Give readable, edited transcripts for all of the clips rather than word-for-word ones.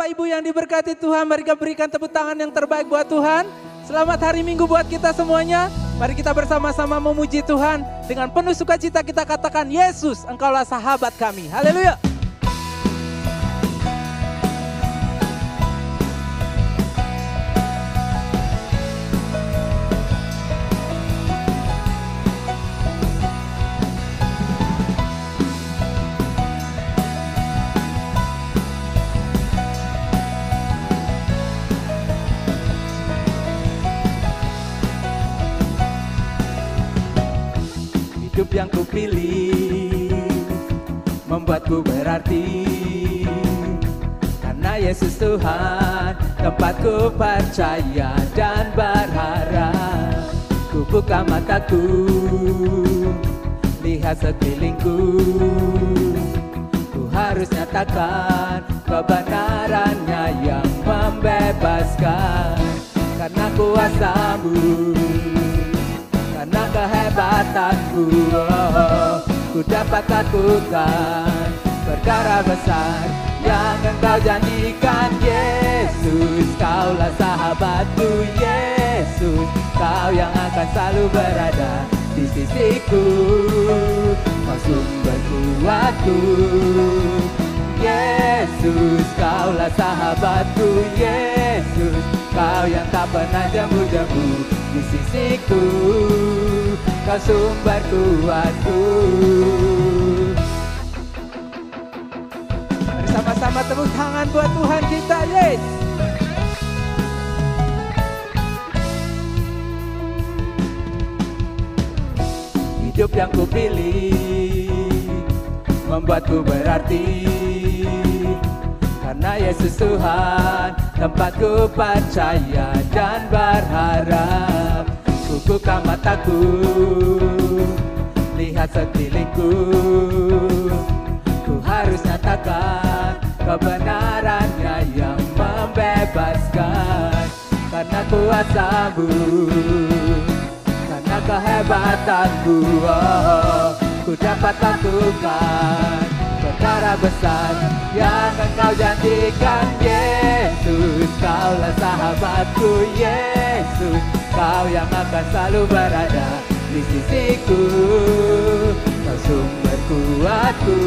Bapak Ibu yang diberkati Tuhan, mari kita berikan tepuk tangan yang terbaik buat Tuhan. Selamat hari Minggu buat kita semuanya. Mari kita bersama-sama memuji Tuhan. Dengan penuh sukacita kita katakan, Yesus, Engkaulah sahabat kami. Haleluya. Hidup yang kupilih membuatku berarti, karena Yesus Tuhan tempatku percaya dan berharap. Ku buka mataku, lihat sekelilingku, ku harus nyatakan kebenarannya yang membebaskan. Karena kuasa-Mu, karena kehebatanku, ku dapat lakukan perkara besar yang Engkau janjikan. Yesus, Kaulah sahabatku. Yesus, Kau yang akan selalu berada di sisiku, Kau sumber kuatku. Yesus, Kaulah sahabatku. Yesus, Kau yang tak pernah jemu-jemu di sisiku, Kau sumber kuatku. Mari sama-sama tepuk tangan buat Tuhan kita. Yes. Hidup yang kupilih membuatku berarti, karena Yesus Tuhan tempatku percaya dan berharap. Ku buka mataku, lihat sekelilingku, ku harus nyatakan kebenarannya yang membebaskan. Karena kuasa-Mu, karena kehebatanku, ku dapat lakukan perkara besar yang Engkau janjikan. Yesus, Kaulah sahabatku. Yesus, Kau yang akan selalu berada di sisiku, Kau sumber kuatku.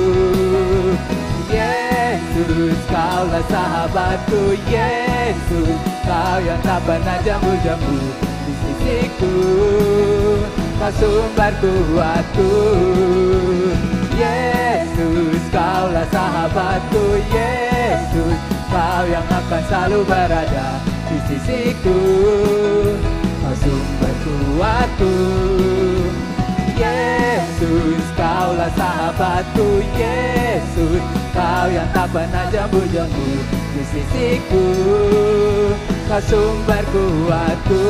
Yesus, Kaulah sahabatku. Yesus, Kau yang tak pernah jemu-jemu di sisiku, Kau sumber kuatku. Yesus, Kaulah sahabatku. Yesus, Kau yang akan selalu berada di sisiku, Kau sumber kuatku. Yesus, Kaulah sahabatku. Yesus, Kau yang tak pernah jemu-jemu di sisiku, Kau sumber kuatku.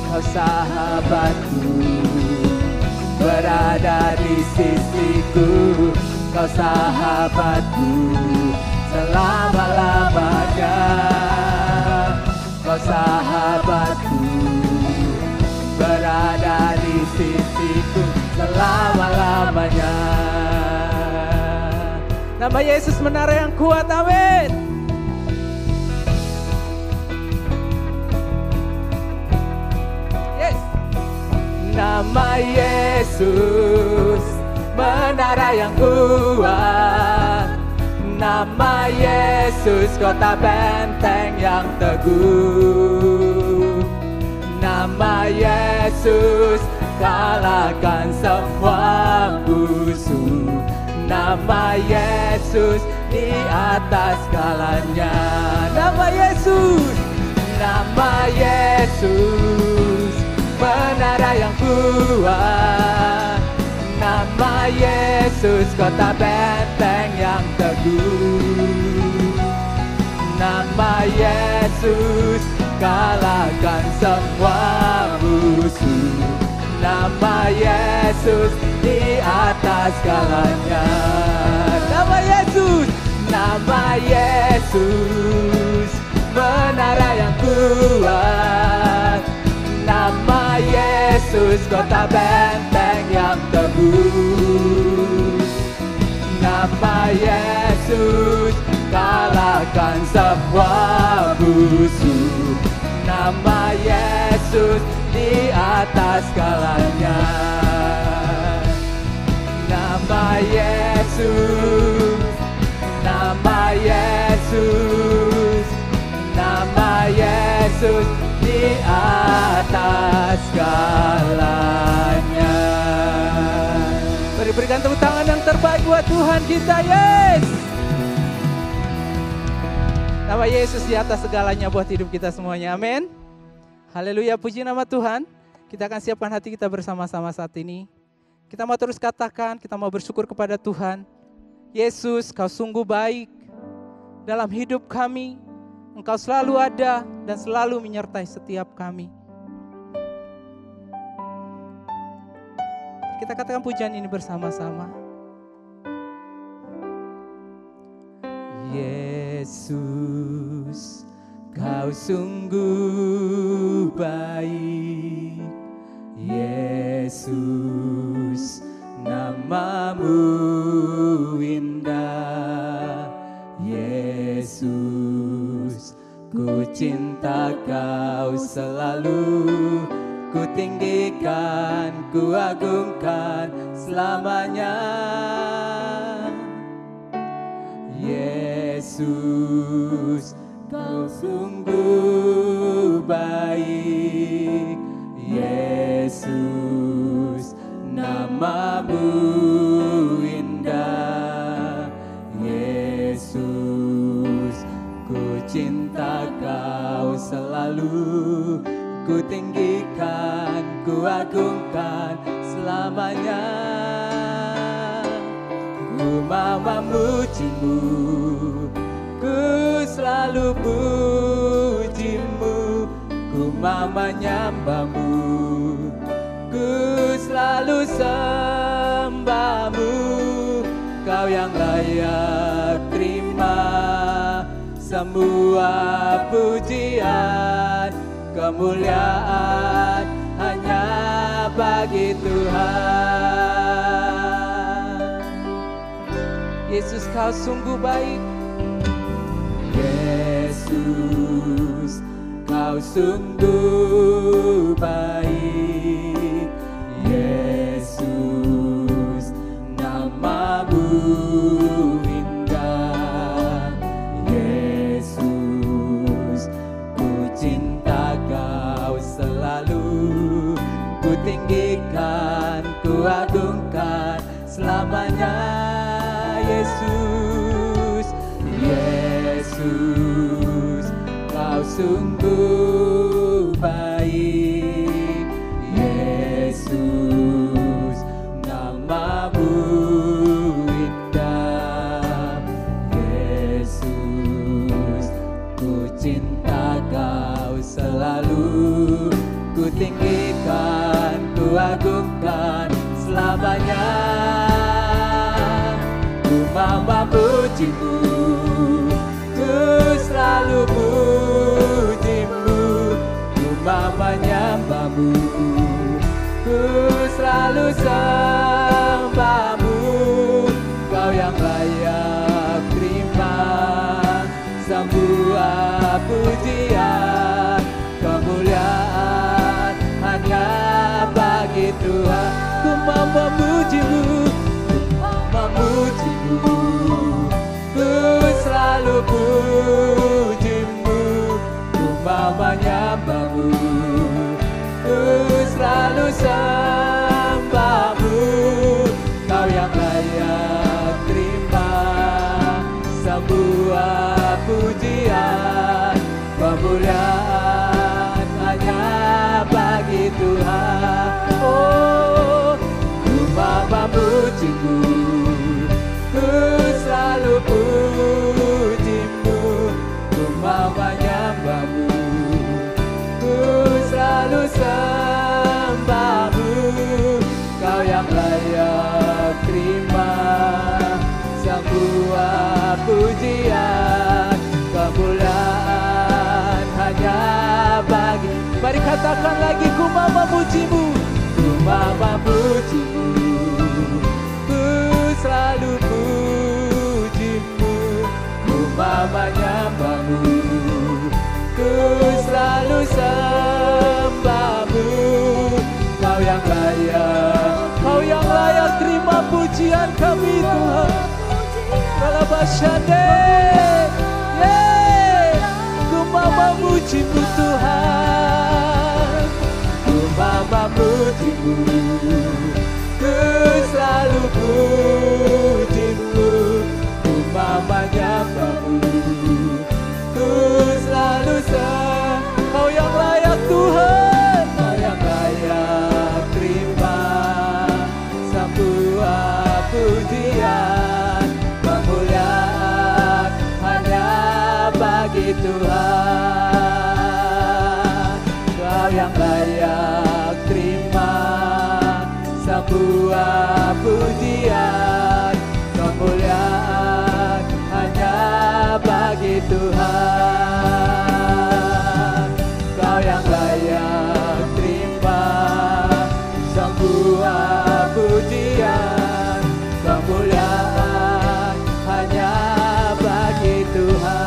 Kau sahabatku, berada di sisiku, Kau sahabatku selama-lamanya. Kau sahabatku, berada di sisiku selama-lamanya. Nama Yesus menara yang kuat, amin. Yes. Nama Yesus menara yang kuat. Nama Yesus kota benteng yang teguh. Nama Yesus kalahkan semua musuh. Nama Yesus di atas segalanya. Nama Yesus, nama Yesus menara yang kuat. Nama Yesus kota benteng yang teguh. Nama Yesus kalahkan semua musuh. Nama Yesus di atas segalanya. Nama Yesus, nama Yesus menara yang kuat. Nama Yesus kota benteng yang teguh. Nama Yesus kalah semua musuh. Nama Yesus di atas segalanya. Nama Yesus, nama Yesus, nama Yesus di atas segalanya. Mari berikan tepuk tangan yang terbaik buat Tuhan kita, yes. Nama Yesus di atas segalanya buat hidup kita semuanya, amin. Haleluya, puji nama Tuhan. Kita akan siapkan hati kita bersama-sama saat ini. Kita mau terus katakan, kita mau bersyukur kepada Tuhan. Yesus, Kau sungguh baik dalam hidup kami. Engkau selalu ada dan selalu menyertai setiap kami. Kita katakan pujian ini bersama-sama. Yesus, Kau sungguh baik. Yesus, namamu indah. Yesus, ku cinta Kau selalu. Ku tinggikan, ku agungkan selamanya. Yesus, Kau sungguh baik. Yesus, namamu indah. Yesus, ku cinta Kau selalu. Ku tinggikan, ku agungkan selamanya. Ku mau memujimu, ku selalu pujimu. Ku mau menyembahmu, ku selalu sembahmu. Kau yang layak terima semua pujian. Kemuliaan hanya bagi Tuhan. Yesus, Kau sungguh baik. Yesus, Kau sungguh baik. Yesus, namamu indah. Yesus, ku cinta Kau selalu. Ku tinggikan, ku agungkan selamanya. Yesus, Yesus, Kau sungguh baik. Yesus, namamu indah. Yesus, ku cinta Kau selalu. Ku tinggikan, ku agungkan selamanya. Ku mau memujimu, ku selalu pujimu. Ku mau menyembahmu, ku selalu sembahmu. Kau yang layak terima semua pujian. Kemuliaan hanya bagi Tuhan. Ku mau memujimu, memujimu. Ku selalu pujimu. Ku mau menyembahmu, ku selalu sembahmu. Kau yang layak terima semua pujian. Kemuliaan hanya bagi Tuhan. Oh, ku mau memujimu, ku selalu pujimu. Ku mau menyembahmu, ku selalu sembahmu. Kau yang layak terima semua pujian. Kemuliaan hanya bagi. Mari katakan lagi, ku mau memujimu, ku mau memujimu. Ku selalu pujimu, ku mau menyembahmu. pujian kami Tuhan. Kalabashande, ku mau memuji-Mu Tuhan, ku mau memuji-Mu, ku selalu puji-Mu, ku mau menyembah-Mu, ku selalu Kau yang layak Tuhan, Kau yang layak terima sebuah pujian, kemuliaan hanya bagi Tuhan. Kau yang layak terima sebuah pujian, kemuliaan hanya bagi Tuhan. Kau yang layak terima sebuah pujian, kemuliaan hanya bagi Tuhan.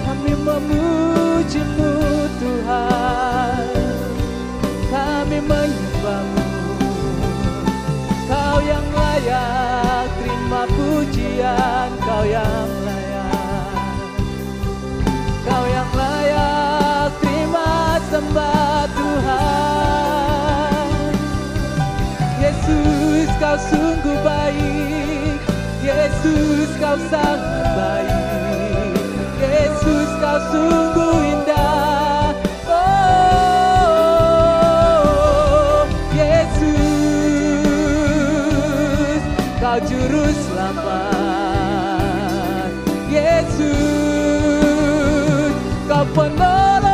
Kami memuji-Mu Tuhan, kami menyembah-Mu. Kau yang layak terima pujian, Kau yang layak terima sembah Tuhan. Yesus, Kau sungguh baik, Yesus, Kau sangat baik, Yesus, Kau sungguh indah. Oh Yesus, Kau juru selamat, Yesus, Kau penolong,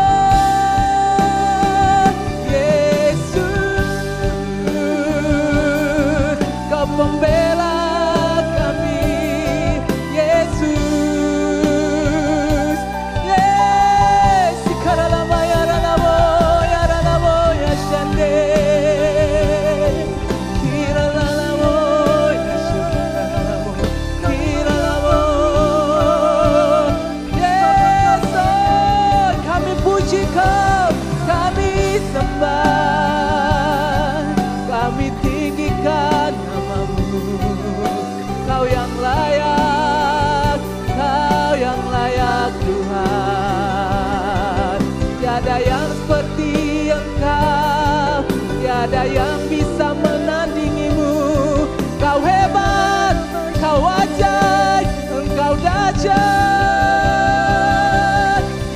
Yesus, Kau pembela kami, Yesus, yes, karalama ya ranamo ya shande, kiralamo ya shande, kiralamo, yes, oh, kami puji Kau, kami sembah, kami tinggikan nama-Mu. Kau yang layak, Kau yang layak Tuhan. Tiada yang seperti Engkau, tiada yang bisa menandingi-Mu. Kau hebat, Kau ajaib, Engkau dahsyat.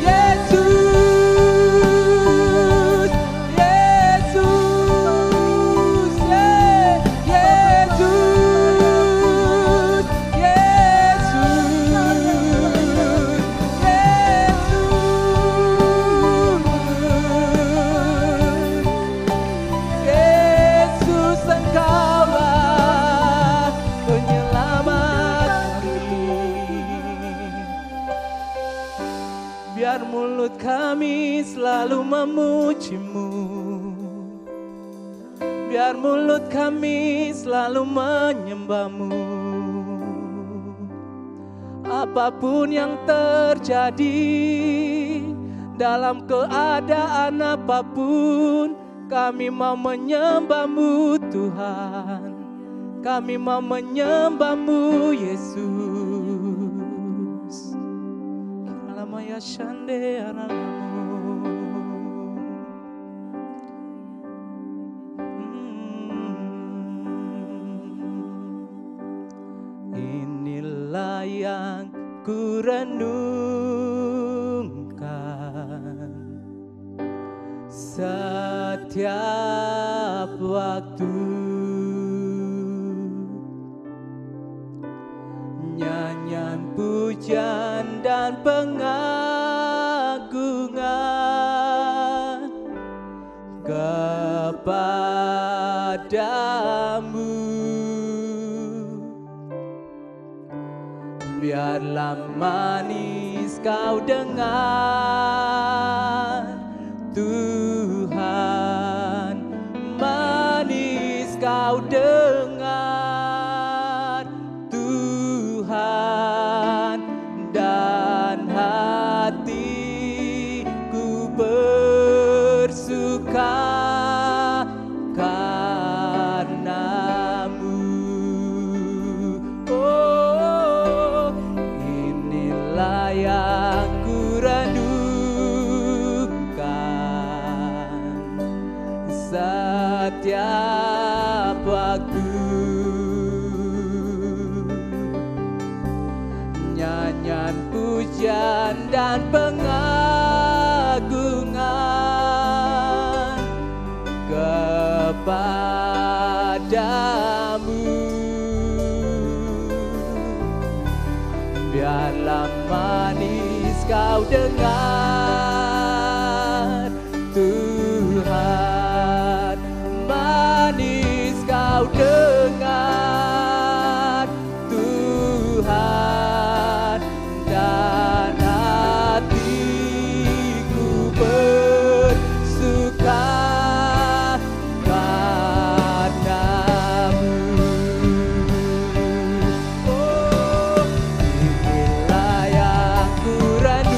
Yesus, Yesus, Yesus, Yesus, Engkaulah penyelamat kami. Biar mulut kami selalu memuji-Mu, biar mulut kami selalu menyembah-Mu. Apapun yang terjadi, dalam keadaan apapun, kami mau menyembah-Mu Tuhan, kami mau menyembah-Mu Yesus. Alamaya shande aralamu. Inilah yang ku renungkan setiap waktu, nyanyian pujian dan pengagungan kepadamu. Biarlah manis kau dengar Tuhan, manis kau dengar Tuhan, dan hatiku bersuka setiap waktu. Nyanyian pujian dan pengagungan kepadamu. Biarlah manis kau dengar, Tuhan, manis kau dengar, Tuhan, dan hatiku bersuka padamu. Oh, inilah yang ku rindukan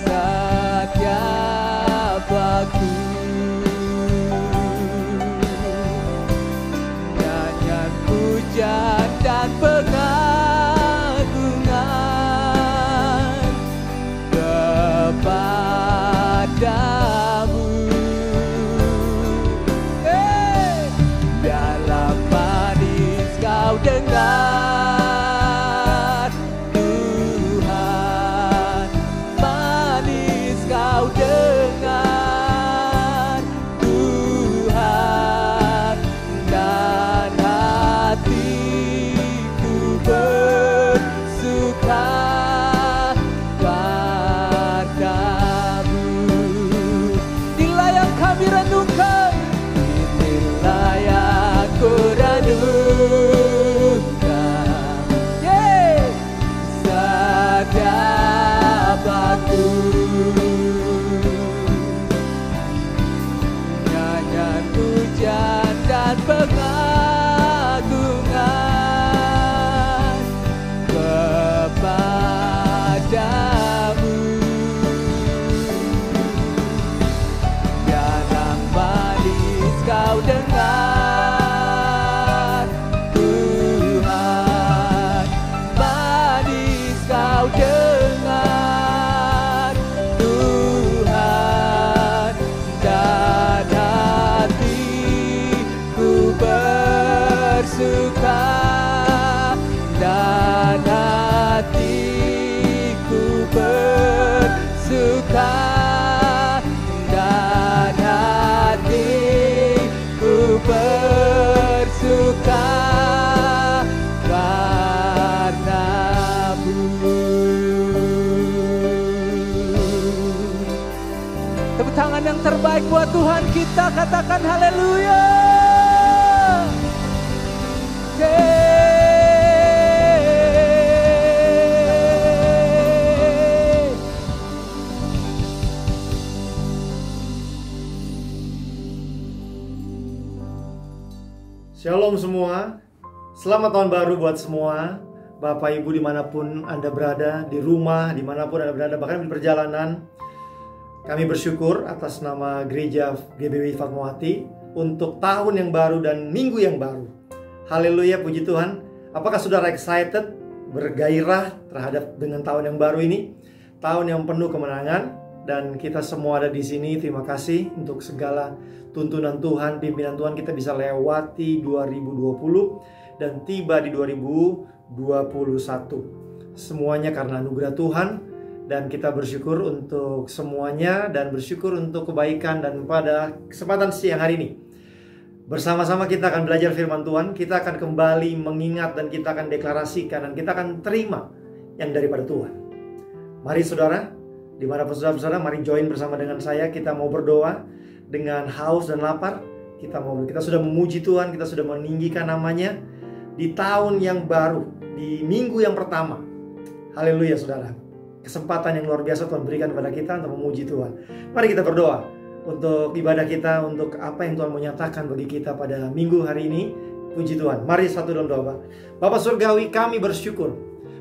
setiap waktu. Nyanyian pujian dan pengagungan kepadamu. Biarlah manis kau dengar, Tuhan, manis kau dengar, Tuhan, dan hatiku bersuka padamu. Inilah yang kami renungkan, inilah yang ku renungkan, setiap waktu. Nyanyian pujian dan pengagungan kepadamu. Biarlah manis kau dengar, Tuhan, manis kau dengar, Tuhan, dan hatiku bersuka, dan hatiku bersuka, dan hatiku bersuka karenamu. Tepuk tangan yang terbaik buat Tuhan kita, katakan haleluya. Shalom semua, selamat tahun baru buat semua. Bapak Ibu dimanapun Anda berada, di rumah, dimanapun Anda berada, bahkan di perjalanan. Kami bersyukur atas nama Gereja GBW Fatmawati untuk tahun yang baru dan minggu yang baru. Haleluya, puji Tuhan. Apakah saudara excited, bergairah terhadap dengan tahun yang baru ini? Tahun yang penuh kemenangan, dan kita semua ada di sini. Terima kasih untuk segala tuntunan Tuhan, pimpinan Tuhan, kita bisa lewati 2020 dan tiba di 2021. Semuanya karena anugerah Tuhan, dan kita bersyukur untuk semuanya dan bersyukur untuk kebaikan. Dan pada kesempatan siang hari ini, bersama-sama kita akan belajar firman Tuhan. Kita akan kembali mengingat dan kita akan deklarasikan dan kita akan terima yang daripada Tuhan. Mari saudara, dimanapun saudara-saudara, mari join bersama dengan saya. Kita mau berdoa dengan haus dan lapar. Kita sudah memuji Tuhan, kita sudah meninggikan namanya di tahun yang baru, di minggu yang pertama. Haleluya saudara. Kesempatan yang luar biasa Tuhan berikan kepada kita untuk memuji Tuhan. Mari kita berdoa untuk ibadah kita, untuk apa yang Tuhan mau nyatakan bagi kita pada minggu hari ini. Puji Tuhan. Mari satu dalam doa. Bapak Surgawi, kami bersyukur,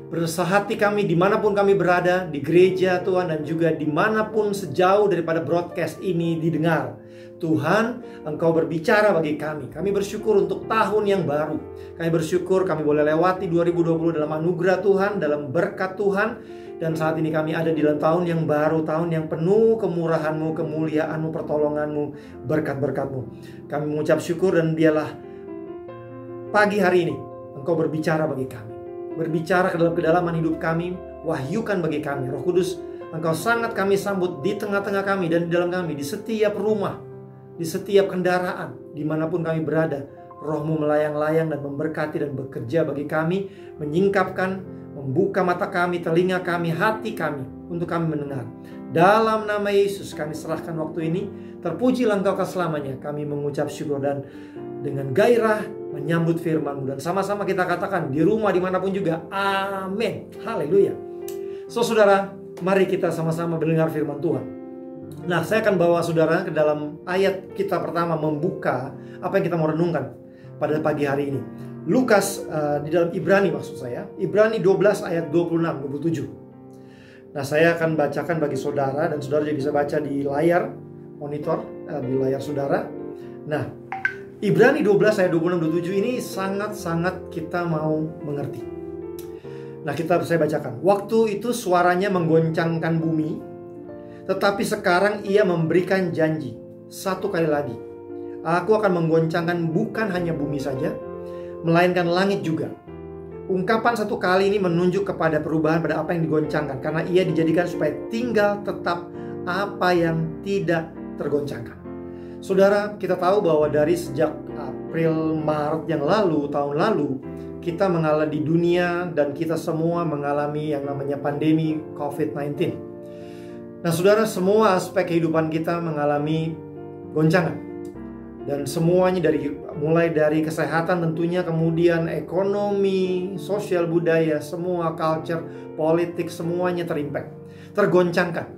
bersah hati kami dimanapun kami berada, di gereja Tuhan, dan juga dimanapun sejauh daripada broadcast ini didengar. Tuhan, Engkau berbicara bagi kami. Kami bersyukur untuk tahun yang baru. Kami bersyukur kami boleh lewati 2020 dalam anugerah Tuhan, dalam berkat Tuhan. Dan saat ini kami ada di dalam tahun yang baru, tahun yang penuh kemurahan-Mu, kemuliaan-Mu, pertolongan-Mu, berkat-berkat-Mu. Kami mengucap syukur dan biarlah pagi hari ini Engkau berbicara bagi kami. Berbicara ke dalam kedalaman hidup kami, wahyukan bagi kami. Roh Kudus, Engkau sangat kami sambut di tengah-tengah kami dan di dalam kami, di setiap rumah, di setiap kendaraan, dimanapun kami berada. Roh-Mu melayang-layang dan memberkati dan bekerja bagi kami, menyingkapkan, membuka mata kami, telinga kami, hati kami, untuk kami mendengar. Dalam nama Yesus kami serahkan waktu ini. Terpujilah Engkau selamanya. Kami mengucap syukur dan dengan gairah menyambut firman-Mu. Dan sama-sama kita katakan di rumah dimanapun juga, amin. Haleluya. So saudara, mari kita sama-sama mendengar firman Tuhan. Nah, saya akan bawa saudara ke dalam ayat kita pertama, membuka apa yang kita mau renungkan pada pagi hari ini. Lukas di dalam Ibrani, maksud saya Ibrani 12 ayat 26-27. Nah, saya akan bacakan bagi saudara, dan saudara juga bisa baca di layar monitor, di layar saudara. Nah, Ibrani 12 ayat 26-27 ini sangat-sangat kita mau mengerti. Nah, saya bacakan. Waktu itu suaranya menggoncangkan bumi, tetapi sekarang ia memberikan janji satu kali lagi. Aku akan menggoncangkan bukan hanya bumi saja, melainkan langit juga. Ungkapan satu kali ini menunjuk kepada perubahan pada apa yang digoncangkan, karena ia dijadikan supaya tinggal tetap apa yang tidak tergoncangkan. Saudara, kita tahu bahwa dari sejak April, Maret yang lalu, tahun lalu, kita mengalami di dunia dan kita semua mengalami yang namanya pandemi COVID-19. Nah, saudara, semua aspek kehidupan kita mengalami goncangan. Dan semuanya mulai dari kesehatan tentunya, kemudian ekonomi, sosial budaya, semua culture, politik, semuanya terimpact, tergoncangkan.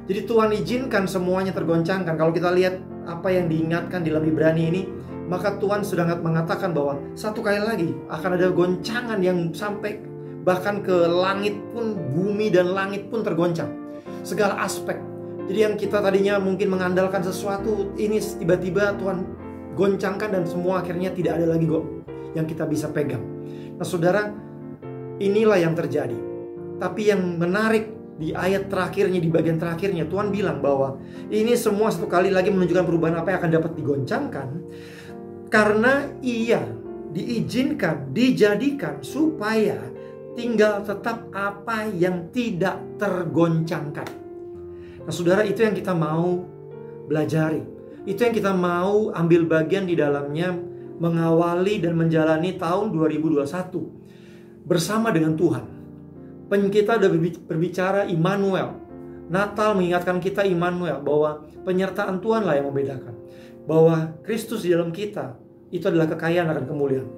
Jadi Tuhan izinkan semuanya tergoncangkan. Kalau kita lihat apa yang diingatkan di dalam Ibrani ini, maka Tuhan sedang mengatakan bahwa satu kali lagi akan ada goncangan yang sampai bahkan ke langit pun, bumi dan langit pun tergoncang. Segala aspek. Jadi yang kita tadinya mungkin mengandalkan sesuatu, ini tiba-tiba Tuhan goncangkan dan semua akhirnya tidak ada lagi yang kita bisa pegang. Nah, saudara, inilah yang terjadi. Tapi yang menarik di ayat terakhirnya, di bagian terakhirnya, Tuhan bilang bahwa ini semua satu kali lagi menunjukkan perubahan apa yang akan dapat digoncangkan, karena ia diizinkan, dijadikan supaya tinggal tetap apa yang tidak tergoncangkan. Nah, saudara, itu yang kita mau belajari. Itu yang kita mau ambil bagian di dalamnya, mengawali dan menjalani tahun 2021 bersama dengan Tuhan. Kita sudah berbicara Immanuel. Natal mengingatkan kita Immanuel, bahwa penyertaan Tuhanlah yang membedakan. Bahwa Kristus di dalam kita itu adalah kekayaan akan kemuliaan.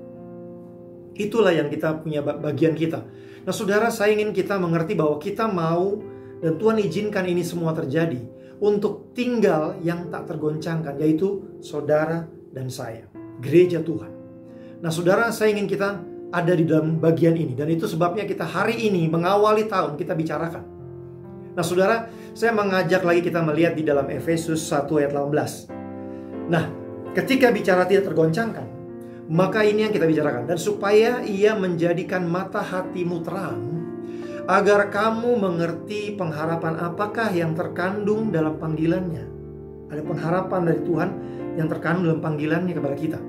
Itulah yang kita punya bagian kita. Nah, saudara, saya ingin kita mengerti bahwa kita mau, dan Tuhan izinkan ini semua terjadi untuk tinggal yang tak tergoncangkan, yaitu saudara dan saya, gereja Tuhan. Nah, saudara, saya ingin kita ada di dalam bagian ini, dan itu sebabnya kita hari ini mengawali tahun kita bicarakan. Nah, saudara, saya mengajak lagi kita melihat di dalam Efesus 1 ayat 18. Nah, ketika bicara tidak tergoncangkan, maka ini yang kita bicarakan. Dan supaya ia menjadikan mata hatimu terang, agar kamu mengerti pengharapan apakah yang terkandung dalam panggilannya. Ada pengharapan dari Tuhan yang terkandung dalam panggilannya kepada kita.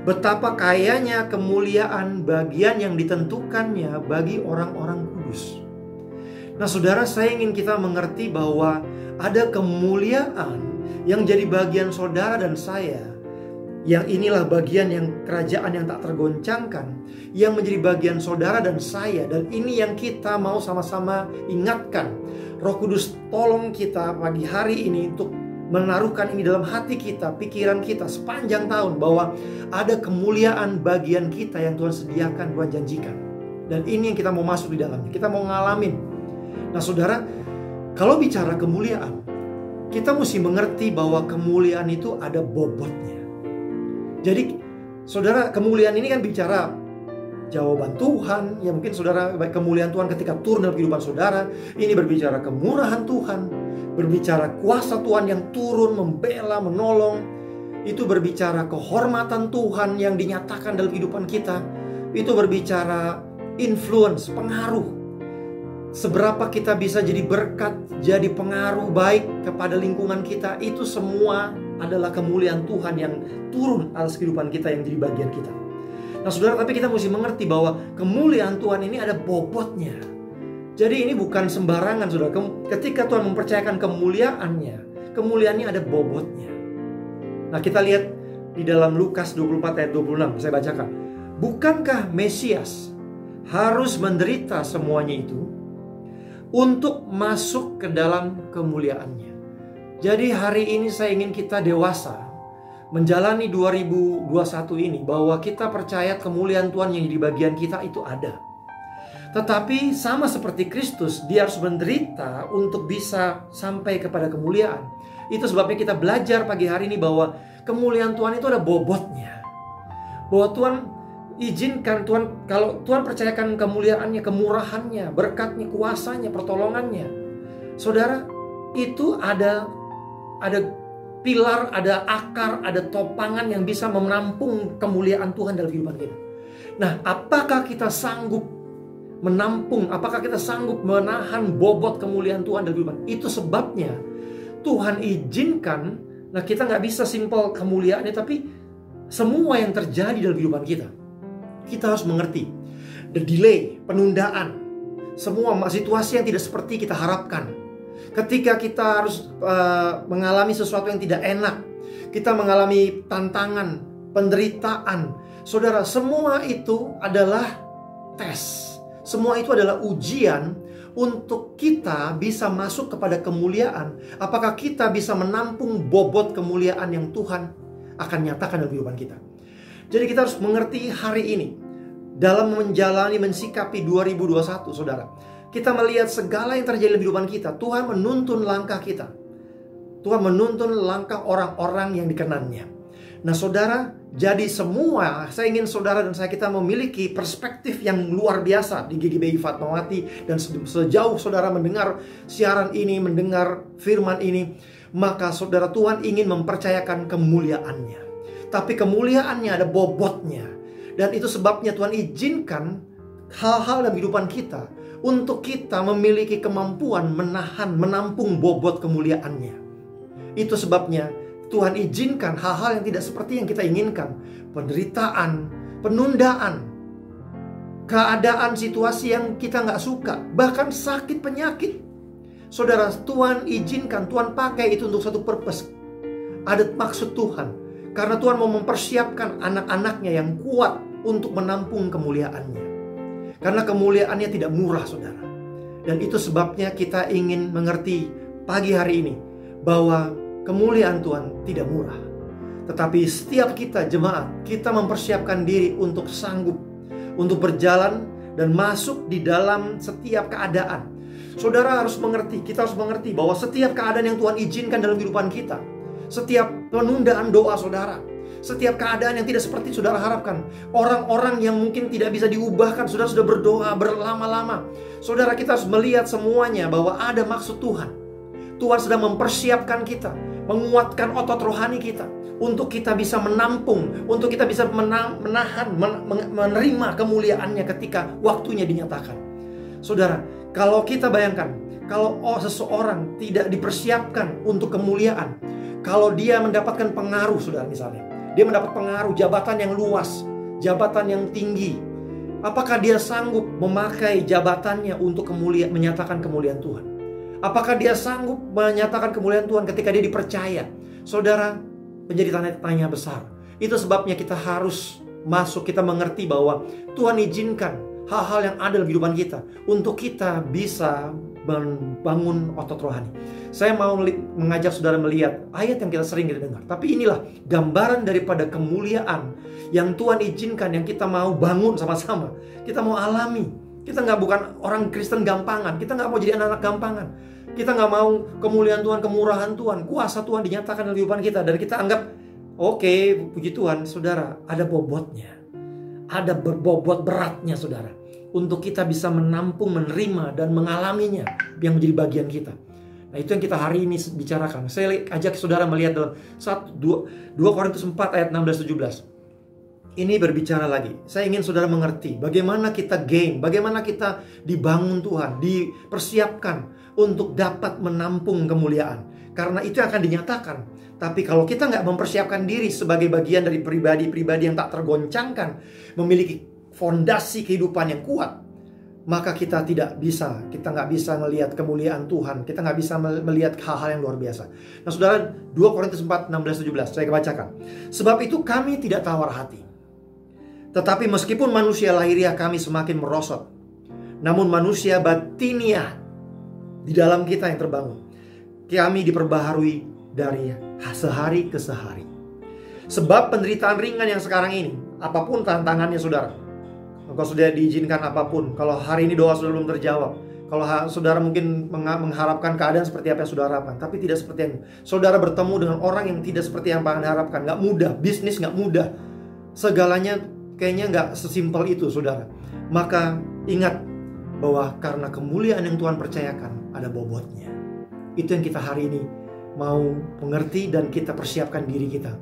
Betapa kayanya kemuliaan bagian yang ditentukannya bagi orang-orang kudus. Nah, saudara, saya ingin kita mengerti bahwa ada kemuliaan yang jadi bagian saudara dan saya. Yang inilah bagian yang kerajaan yang tak tergoncangkan, yang menjadi bagian saudara dan saya. Dan ini yang kita mau sama-sama ingatkan. Roh Kudus tolong kita pagi hari ini untuk menaruhkan ini dalam hati kita, pikiran kita sepanjang tahun, bahwa ada kemuliaan bagian kita yang Tuhan sediakan, Tuhan janjikan. Dan ini yang kita mau masuk di dalamnya, kita mau ngalamin. Nah, saudara, kalau bicara kemuliaan, kita mesti mengerti bahwa kemuliaan itu ada bobotnya. Jadi, saudara, kemuliaan ini kan bicara jawaban Tuhan. Ya, mungkin saudara, kemuliaan Tuhan ketika turun dalam kehidupan saudara. Ini berbicara kemurahan Tuhan, berbicara kuasa Tuhan yang turun, membela, menolong. Itu berbicara kehormatan Tuhan yang dinyatakan dalam kehidupan kita. Itu berbicara influence, pengaruh. seberapa kita bisa jadi berkat, jadi pengaruh baik kepada lingkungan kita, itu semua adalah kemuliaan Tuhan yang turun atas kehidupan kita yang jadi bagian kita. Nah saudara, tapi kita mesti mengerti bahwa kemuliaan Tuhan ini ada bobotnya. Jadi ini bukan sembarangan saudara. Ketika Tuhan mempercayakan kemuliaannya, kemuliaannya ada bobotnya. Nah kita lihat di dalam Lukas 24 ayat 26, saya bacakan. Bukankah Mesias harus menderita semuanya itu untuk masuk ke dalam kemuliaannya? Jadi hari ini saya ingin kita dewasa menjalani 2021 ini, bahwa kita percaya kemuliaan Tuhan yang di bagian kita itu ada. Tetapi sama seperti Kristus, dia harus menderita untuk bisa sampai kepada kemuliaan. Itu sebabnya kita belajar pagi hari ini bahwa kemuliaan Tuhan itu ada bobotnya. Bahwa Tuhan izinkan, kalau Tuhan percayakan kemuliaannya, kemurahannya, berkatnya, kuasanya, pertolongannya, saudara, itu ada pilar, ada akar, ada topangan yang bisa menampung kemuliaan Tuhan dalam kehidupan kita. Nah, apakah kita sanggup menampung, apakah kita sanggup menahan bobot kemuliaan Tuhan dalam kehidupan? Itu sebabnya Tuhan izinkan. Nah kita nggak bisa simpel kemuliaannya, tapi semua yang terjadi dalam kehidupan kita, kita harus mengerti. The delay, penundaan, semua situasi yang tidak seperti kita harapkan. Ketika kita harus mengalami sesuatu yang tidak enak, kita mengalami tantangan, penderitaan, saudara, semua itu adalah tes. Semua itu adalah ujian untuk kita bisa masuk kepada kemuliaan. Apakah kita bisa menampung bobot kemuliaan yang Tuhan akan nyatakan dalam kehidupan kita. Jadi kita harus mengerti hari ini, dalam menjalani, mensikapi 2021, saudara, kita melihat segala yang terjadi dalam kehidupan kita. Tuhan menuntun langkah kita. Tuhan menuntun langkah orang-orang yang dikenannya. Nah saudara, jadi semua, saya ingin saudara dan saya kita memiliki perspektif yang luar biasa di GGBI Fatmawati. Dan sejauh saudara mendengar siaran ini, mendengar firman ini, maka saudara, Tuhan ingin mempercayakan kemuliaannya. Tapi kemuliaannya ada bobotnya. Dan itu sebabnya Tuhan izinkan hal-hal dalam kehidupan kita untuk kita memiliki kemampuan menahan, menampung bobot kemuliaannya. Itu sebabnya Tuhan izinkan hal-hal yang tidak seperti yang kita inginkan. Penderitaan, penundaan, keadaan, situasi yang kita nggak suka, bahkan sakit, penyakit. Saudara, Tuhan izinkan, Tuhan pakai itu untuk satu purpose. Ada maksud Tuhan. Karena Tuhan mau mempersiapkan anak-anaknya yang kuat untuk menampung kemuliaannya. Karena kemuliaannya tidak murah, saudara. Dan itu sebabnya kita ingin mengerti pagi hari ini bahwa kemuliaan Tuhan tidak murah. Tetapi setiap kita jemaat, kita mempersiapkan diri untuk sanggup, untuk berjalan dan masuk di dalam setiap keadaan. Saudara harus mengerti, kita harus mengerti bahwa setiap keadaan yang Tuhan izinkan dalam kehidupan kita, setiap penundaan doa saudara, setiap keadaan yang tidak seperti saudara harapkan, orang-orang yang mungkin tidak bisa diubahkan, saudara sudah berdoa berlama-lama. Saudara, kita harus melihat semuanya bahwa ada maksud Tuhan. Tuhan sedang mempersiapkan kita, menguatkan otot rohani kita, untuk kita bisa menampung, untuk kita bisa menahan, menerima kemuliaannya ketika waktunya dinyatakan. Saudara, kalau kita bayangkan, kalau seseorang tidak dipersiapkan untuk kemuliaan, kalau dia mendapatkan pengaruh, saudara, misalnya dia mendapat pengaruh, jabatan yang luas, jabatan yang tinggi, apakah dia sanggup memakai jabatannya untuk menyatakan kemuliaan Tuhan? Apakah dia sanggup menyatakan kemuliaan Tuhan ketika dia dipercaya? Saudara, menjadi tanya besar. Itu sebabnya kita harus masuk, kita mengerti bahwa Tuhan izinkan hal-hal yang ada dalam kehidupan kita untuk kita bisa membangun otot rohani. Saya mau mengajak saudara melihat ayat yang kita sering dengar. Tapi inilah gambaran daripada kemuliaan yang Tuhan izinkan, yang kita mau bangun sama-sama. Kita mau alami. Kita bukan orang Kristen gampangan. Kita nggak mau jadi anak-anak gampangan. Kita nggak mau kemuliaan Tuhan, kemurahan Tuhan, kuasa Tuhan dinyatakan dalam kehidupan kita. Dan kita anggap, oke, puji Tuhan, saudara, ada bobotnya. Ada berbobot beratnya, saudara. Untuk kita bisa menampung, menerima, dan mengalaminya yang menjadi bagian kita. Nah, itu yang kita hari ini bicarakan. Saya ajak saudara melihat dalam 2 Korintus 4 ayat 16-17. ini berbicara lagi. Saya ingin saudara mengerti bagaimana kita gain, bagaimana kita dibangun Tuhan, dipersiapkan untuk dapat menampung kemuliaan. Karena itu yang akan dinyatakan. Tapi kalau kita nggak mempersiapkan diri sebagai bagian dari pribadi-pribadi yang tak tergoncangkan, memiliki fondasi kehidupan yang kuat, maka kita nggak bisa melihat kemuliaan Tuhan, kita nggak bisa melihat hal-hal yang luar biasa. Nah saudara, 2 Korintus 4, 16-17, saya bacakan. Sebab itu kami tidak tawar hati. Tetapi meskipun manusia lahiriah kami semakin merosot, namun manusia batiniah di dalam kita yang terbangun, kami diperbaharui dari sehari ke sehari. Sebab penderitaan ringan yang sekarang ini, apapun tantangannya saudara, kalau sudah diizinkan apapun, kalau hari ini doa sudah belum terjawab, kalau saudara mungkin mengharapkan keadaan seperti apa yang saudara harapkan, tapi tidak seperti yang saudara bertemu dengan orang yang tidak seperti yang Anda harapkan, nggak mudah, bisnis nggak mudah, segalanya kayaknya nggak sesimpel itu saudara. Maka ingat bahwa karena kemuliaan yang Tuhan percayakan ada bobotnya. Itu yang kita hari ini mau mengerti dan kita persiapkan diri kita.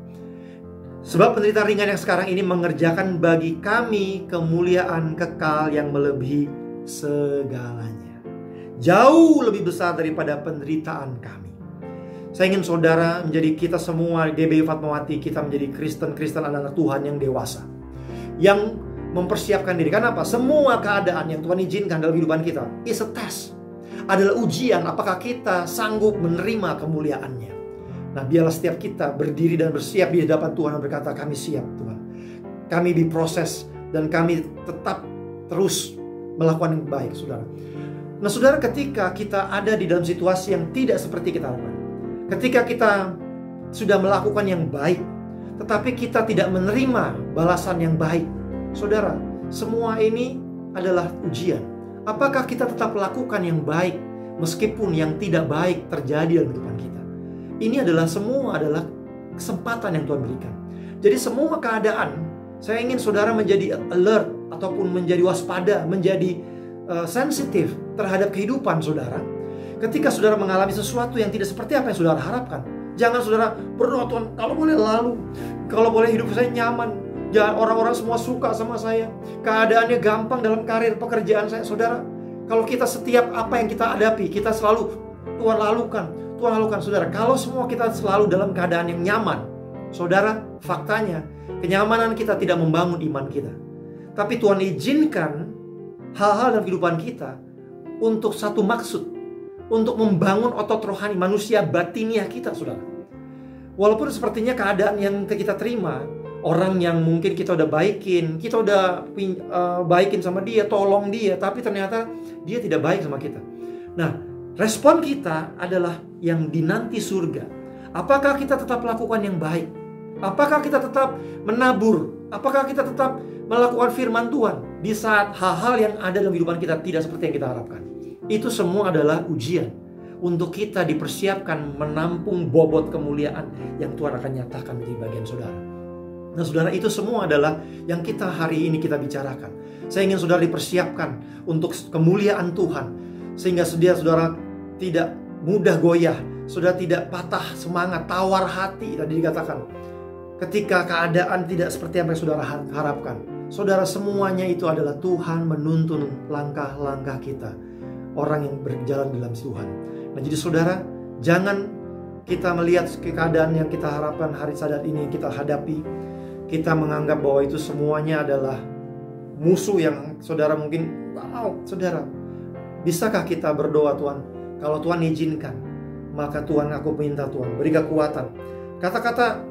Sebab penderitaan ringan yang sekarang ini mengerjakan bagi kami kemuliaan kekal yang melebihi segalanya, jauh lebih besar daripada penderitaan kami. Saya ingin saudara menjadi kita semua GBI Fatmawati, kita menjadi Kristen anak Tuhan yang dewasa, yang mempersiapkan diri. Karena apa? Semua keadaan yang Tuhan izinkan dalam kehidupan kita is a test, adalah ujian apakah kita sanggup menerima kemuliaannya. Nah biarlah setiap kita berdiri dan bersiap di hadapan Tuhan dan berkata, kami siap Tuhan, kami diproses dan kami tetap terus melakukan yang baik saudara. Nah saudara, ketika kita ada di dalam situasi yang tidak seperti kita harapkan, ketika kita sudah melakukan yang baik tetapi kita tidak menerima balasan yang baik, saudara, semua ini adalah ujian. Apakah kita tetap lakukan yang baik meskipun yang tidak baik terjadi dalam kehidupan kita? Ini adalah semua adalah kesempatan yang Tuhan berikan. Jadi semua keadaan, saya ingin saudara menjadi alert ataupun menjadi waspada, menjadi sensitif terhadap kehidupan saudara. Ketika saudara mengalami sesuatu yang tidak seperti apa yang saudara harapkan, jangan saudara berdoa, Tuhan kalau boleh lalu, kalau boleh hidup saya nyaman, jangan orang-orang semua suka sama saya, keadaannya gampang dalam karir pekerjaan saya. Saudara, kalau kita setiap apa yang kita hadapi, kita selalu Tuhan lalukan, saudara. Kalau semua kita selalu dalam keadaan yang nyaman, saudara, faktanya kenyamanan kita tidak membangun iman kita. Tapi Tuhan izinkan hal-hal dalam kehidupan kita untuk satu maksud, untuk membangun otot rohani manusia batiniah kita, saudara. Walaupun sepertinya keadaan yang kita terima, orang yang mungkin kita udah baikin, kita udah baikin sama dia, tolong dia, tapi ternyata dia tidak baik sama kita. Nah, respon kita adalah yang dinanti surga. Apakah kita tetap lakukan yang baik? Apakah kita tetap menabur? Apakah kita tetap melakukan firman Tuhan di saat hal-hal yang ada dalam kehidupan kita tidak seperti yang kita harapkan? Itu semua adalah ujian untuk kita dipersiapkan menampung bobot kemuliaan yang Tuhan akan nyatakan di bagian saudara. Nah saudara, itu semua adalah yang kita hari ini kita bicarakan. Saya ingin saudara dipersiapkan untuk kemuliaan Tuhan, sehingga saudara tidak mudah goyah, saudara tidak patah semangat, tawar hati. Tadi dikatakan ketika keadaan tidak seperti apa yang saudara harapkan, saudara, semuanya itu adalah Tuhan menuntun langkah-langkah kita, orang yang berjalan dalam Tuhan. Nah jadi saudara, jangan kita melihat keadaan yang kita harapkan hari saat ini kita hadapi, kita menganggap bahwa itu semuanya adalah musuh yang saudara mungkin, wow, saudara, bisakah kita berdoa, Tuhan, kalau Tuhan izinkan, maka Tuhan, aku minta Tuhan beri kekuatan. Kata-kata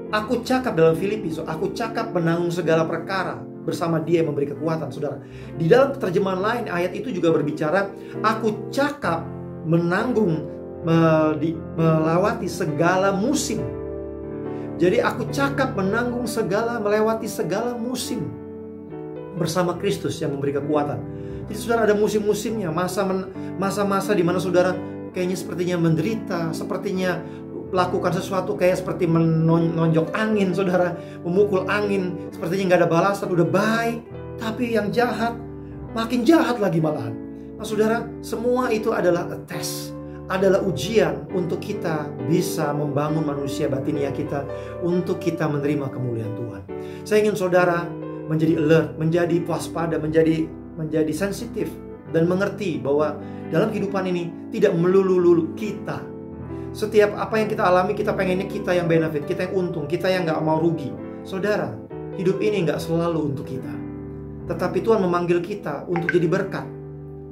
aku cakap dalam Filipi, aku cakap menanggung segala perkara bersama Dia yang memberi kekuatan, saudara. Di dalam terjemahan lain ayat itu juga berbicara, aku cakap menanggung, melewati segala musim. Jadi aku cakap menanggung melewati segala musim bersama Kristus yang memberi kekuatan. Jadi saudara, ada musim-musimnya, masa-masa di mana saudara kayaknya sepertinya menderita, sepertinya melakukan sesuatu kayak seperti menonjok angin, saudara, memukul angin, sepertinya nggak ada balasan, udah baik, tapi yang jahat makin jahat lagi malahan. Nah saudara, semua itu adalah a test, adalah ujian untuk kita bisa membangun manusia batinia kita, untuk kita menerima kemuliaan Tuhan. Saya ingin saudara menjadi alert, menjadi waspada, menjadi sensitif, dan mengerti bahwa dalam kehidupan ini tidak melulu kita. Setiap apa yang kita alami, kita pengennya kita yang benefit, kita yang untung, kita yang gak mau rugi. Saudara, hidup ini gak selalu untuk kita, tetapi Tuhan memanggil kita untuk jadi berkat.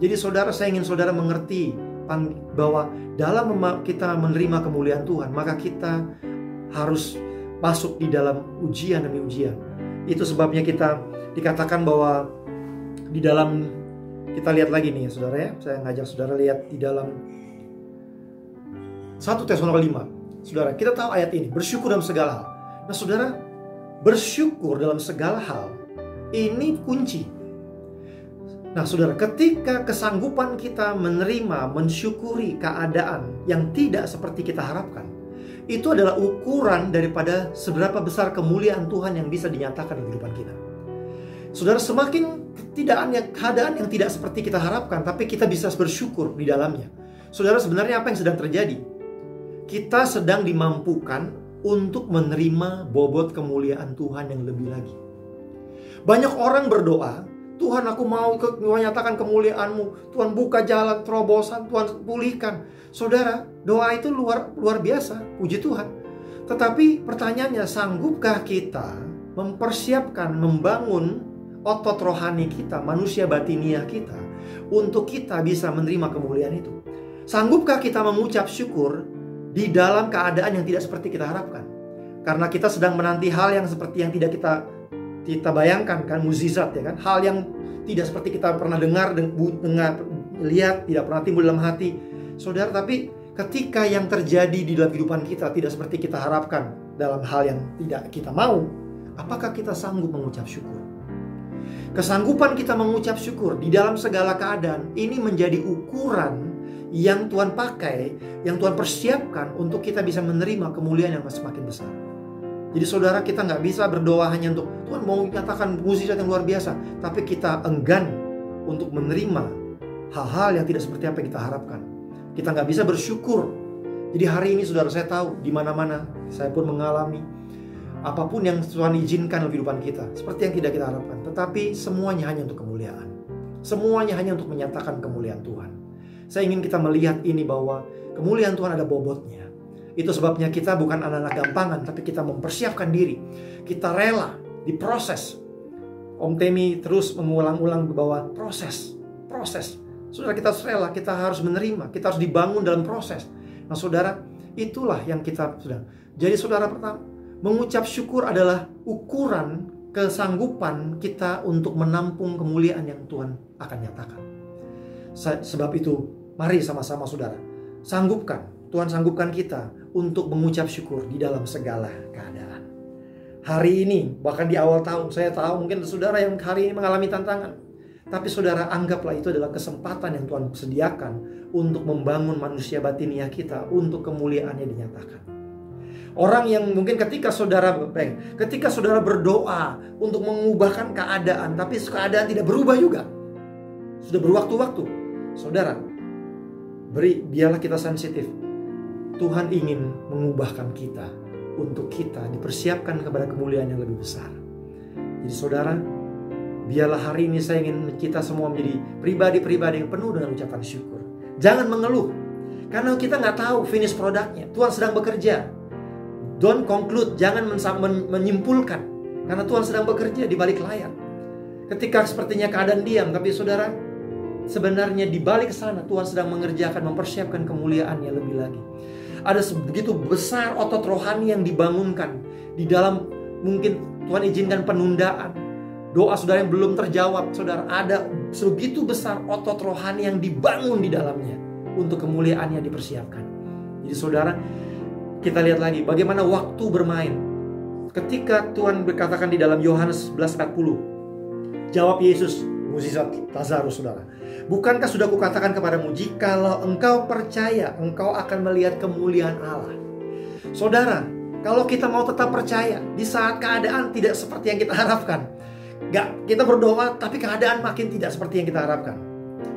Jadi saudara, saya ingin saudara mengerti bahwa dalam kita menerima kemuliaan Tuhan, maka kita harus masuk di dalam ujian demi ujian. Itu sebabnya kita dikatakan bahwa di dalam, kita lihat lagi nih saudara ya, saya ngajak saudara lihat di dalam 1 Tesalonika 5. Saudara, kita tahu ayat ini, bersyukur dalam segala hal. Nah saudara, bersyukur dalam segala hal ini kunci. Nah saudara, ketika kesanggupan kita menerima, mensyukuri keadaan yang tidak seperti kita harapkan, itu adalah ukuran daripada seberapa besar kemuliaan Tuhan yang bisa dinyatakan di kehidupan kita. Saudara, semakin tidak ada keadaan yang tidak seperti kita harapkan, tapi kita bisa bersyukur di dalamnya. Saudara, sebenarnya apa yang sedang terjadi? Kita sedang dimampukan untuk menerima bobot kemuliaan Tuhan yang lebih lagi. Banyak orang berdoa, Tuhan, aku mau menyatakan kemuliaan-Mu. Tuhan, buka jalan terobosan, Tuhan pulihkan. Saudara, doa itu luar biasa, puji Tuhan. Tetapi pertanyaannya, sanggupkah kita mempersiapkan, membangun otot rohani kita, manusia batinia kita, untuk kita bisa menerima kemuliaan itu? Sanggupkah kita mengucap syukur di dalam keadaan yang tidak seperti kita harapkan? Karena kita sedang menanti hal yang seperti yang tidak kita bayangkan, kan, mukjizat ya kan, hal yang tidak seperti kita pernah dengar, lihat, tidak pernah timbul dalam hati. Saudara, tapi ketika yang terjadi di dalam kehidupan kita tidak seperti kita harapkan, dalam hal yang tidak kita mau, apakah kita sanggup mengucap syukur? Kesanggupan kita mengucap syukur di dalam segala keadaan ini menjadi ukuran yang Tuhan pakai, yang Tuhan persiapkan untuk kita bisa menerima kemuliaan yang semakin besar. Jadi saudara, kita nggak bisa berdoa hanya untuk Tuhan mau nyatakan mukjizat yang luar biasa, tapi kita enggan untuk menerima hal-hal yang tidak seperti apa yang kita harapkan. Kita nggak bisa bersyukur. Jadi hari ini saudara, saya tahu di mana-mana saya pun mengalami apapun yang Tuhan izinkan dalam kehidupan kita, seperti yang tidak kita harapkan, tetapi semuanya hanya untuk kemuliaan. Semuanya hanya untuk menyatakan kemuliaan Tuhan. Saya ingin kita melihat ini bahwa kemuliaan Tuhan ada bobotnya. Itu sebabnya kita bukan anak-anak gampangan, tapi kita mempersiapkan diri. Kita rela diproses. Om Temi terus mengulang-ulang bahwa proses. Saudara, kita rela, kita harus menerima, kita harus dibangun dalam proses. Nah saudara, itulah yang kita sudah. Jadi saudara, pertama, mengucap syukur adalah ukuran kesanggupan kita untuk menampung kemuliaan yang Tuhan akan nyatakan. Sebab itu, mari sama-sama saudara, Tuhan sanggupkan kita untuk mengucap syukur di dalam segala keadaan. Hari ini, bahkan di awal tahun, saya tahu mungkin saudara yang hari ini mengalami tantangan. Tapi saudara, anggaplah itu adalah kesempatan yang Tuhan sediakan untuk membangun manusia batinia kita, untuk kemuliaannya dinyatakan. Orang yang mungkin ketika saudara berdoa untuk mengubahkan keadaan, tapi keadaan tidak berubah juga, sudah berwaktu-waktu. Saudara, biarlah kita sensitif. Tuhan ingin mengubahkan kita untuk kita dipersiapkan kepada kemuliaan yang lebih besar. Jadi saudara, biarlah hari ini saya ingin kita semua menjadi pribadi-pribadi yang penuh dengan ucapan syukur. Jangan mengeluh, karena kita nggak tahu finish produknya. Tuhan sedang bekerja. Don't conclude, jangan menyimpulkan, karena Tuhan sedang bekerja di balik layar. Ketika sepertinya keadaan diam, tapi saudara, sebenarnya di balik sana Tuhan sedang mengerjakan, mempersiapkan kemuliaannya lebih lagi. Ada begitu besar otot rohani yang dibangunkan di dalam, mungkin Tuhan izinkan penundaan, doa saudara yang belum terjawab. Saudara, ada sebegitu besar otot rohani yang dibangun di dalamnya untuk kemuliaannya dipersiapkan. Jadi saudara, kita lihat lagi bagaimana waktu bermain. Ketika Tuhan berkatakan di dalam Yohanes 11:40, jawab Yesus, mukjizat Lazarus, saudara, bukankah sudah kukatakan kepadamu, jikalau engkau percaya, engkau akan melihat kemuliaan Allah. Saudara, kalau kita mau tetap percaya di saat keadaan tidak seperti yang kita harapkan, kita berdoa tapi keadaan makin tidak seperti yang kita harapkan,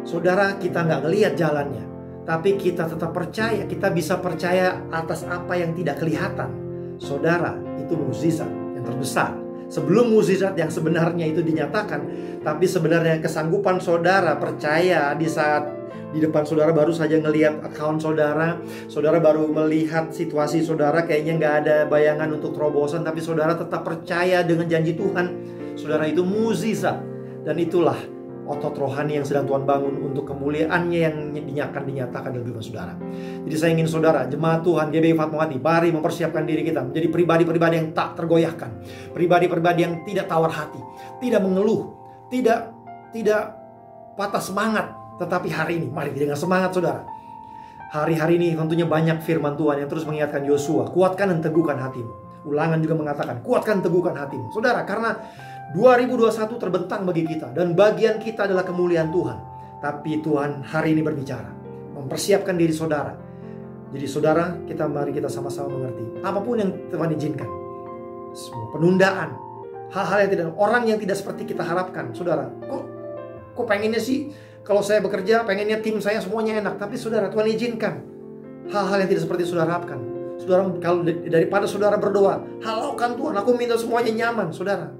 saudara, kita nggak ngelihat jalannya, tapi kita tetap percaya. Kita bisa percaya atas apa yang tidak kelihatan. Saudara, itu mukjizat yang terbesar. Sebelum mukjizat yang sebenarnya itu dinyatakan, tapi sebenarnya kesanggupan saudara percaya di saat di depan saudara baru saja ngelihat account saudara, saudara baru melihat situasi saudara kayaknya nggak ada bayangan untuk terobosan, tapi saudara tetap percaya dengan janji Tuhan. Saudara, itu mukjizat. Dan itulah otot rohani yang sedang Tuhan bangun untuk kemuliaannya yang dinyatakan dalam kehidupan saudara. Jadi saya ingin saudara, jemaat Tuhan, GBI Fatmawati, mari mempersiapkan diri kita menjadi pribadi-pribadi yang tak tergoyahkan, pribadi-pribadi yang tidak tawar hati, tidak mengeluh, tidak patah semangat. Tetapi hari ini, mari dengan semangat saudara. Hari-hari ini tentunya banyak firman Tuhan yang terus mengingatkan Yosua, kuatkan dan teguhkan hatimu. Ulangan juga mengatakan, kuatkan dan teguhkan hatimu. Saudara, karena 2021 terbentang bagi kita, dan bagian kita adalah kemuliaan Tuhan. Tapi Tuhan hari ini berbicara, mempersiapkan diri saudara. Jadi saudara, mari kita sama-sama mengerti, apapun yang Tuhan izinkan, semua penundaan, hal-hal yang tidak, orang yang tidak seperti kita harapkan. Saudara, kok pengennya sih, kalau saya bekerja pengennya tim saya semuanya enak. Tapi saudara, Tuhan izinkan hal-hal yang tidak seperti saudara harapkan. Saudara, kalau daripada saudara berdoa, halaukan Tuhan, aku minta semuanya nyaman. Saudara,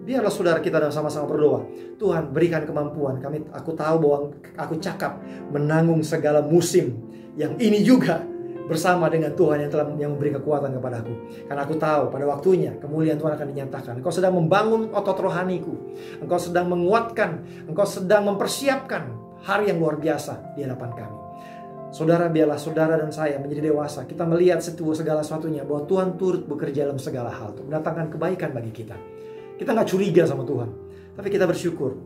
biarlah saudara kita sama-sama berdoa. Tuhan, berikan kemampuan. Aku tahu bahwa aku cakap menanggung segala musim yang ini juga bersama dengan Tuhan yang memberi kekuatan kepada aku. Karena aku tahu pada waktunya kemuliaan Tuhan akan dinyatakan. Engkau sedang membangun otot rohaniku. Engkau sedang menguatkan. Engkau sedang mempersiapkan hari yang luar biasa di hadapan kami. Saudara, biarlah saudara dan saya menjadi dewasa. Kita melihat segala sesuatunya bahwa Tuhan turut bekerja dalam segala hal untuk mendatangkan kebaikan bagi kita. Kita nggak curiga sama Tuhan, tapi kita bersyukur.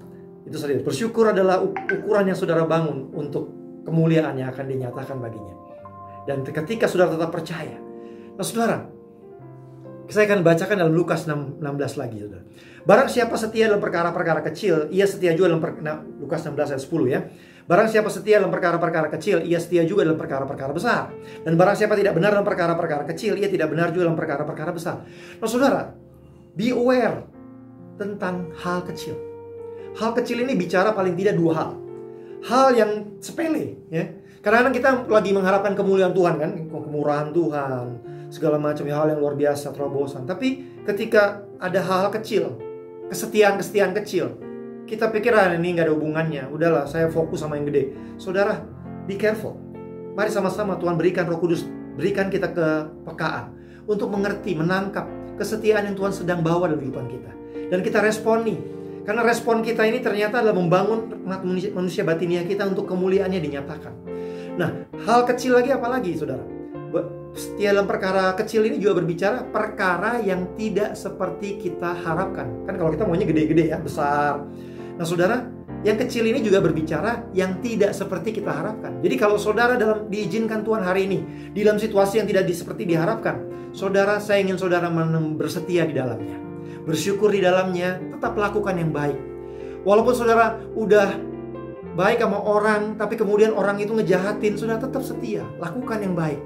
Itu saja. Bersyukur adalah ukuran yang saudara bangun untuk kemuliaan yang akan dinyatakan baginya. Dan ketika saudara tetap percaya. Nah saudara, saya akan bacakan dalam Lukas 16 lagi. Saudara. Barang siapa setia dalam perkara-perkara kecil, ia setia juga dalam Lukas 16 ayat 10 ya. Barang siapa setia dalam perkara-perkara kecil, ia setia juga dalam perkara-perkara besar. Dan barang siapa tidak benar dalam perkara-perkara kecil, ia tidak benar juga dalam perkara-perkara besar. Nah saudara, be aware tentang hal kecil. Hal kecil ini bicara paling tidak dua hal. Hal yang sepele ya. Kadang-kadang kita lagi mengharapkan kemuliaan Tuhan kan, kemurahan Tuhan, segala macam hal yang luar biasa, terobosan. Tapi ketika ada hal-hal kecil, kesetiaan kecil, kita pikir ini nggak ada hubungannya. Udahlah, saya fokus sama yang gede. Saudara, be careful. Mari sama-sama Tuhan berikan Roh Kudus, berikan kita kepekaan untuk mengerti, menangkap kesetiaan yang Tuhan sedang bawa dalam kehidupan kita. Dan kita responi. Karena respon kita ini ternyata adalah membangun manusia batiniah kita untuk kemuliaannya dinyatakan. Nah, hal kecil lagi apa lagi, saudara? Setia dalam perkara kecil ini juga berbicara perkara yang tidak seperti kita harapkan. Kan kalau kita maunya gede-gede ya, besar. Nah, saudara, yang kecil ini juga berbicara yang tidak seperti kita harapkan. Jadi kalau saudara diizinkan Tuhan hari ini di dalam situasi yang tidak seperti diharapkan, saudara, saya ingin saudara bersetia di dalamnya. Bersyukur di dalamnya, tetap lakukan yang baik. Walaupun saudara udah baik sama orang, tapi kemudian orang itu ngejahatin, saudara tetap setia, lakukan yang baik.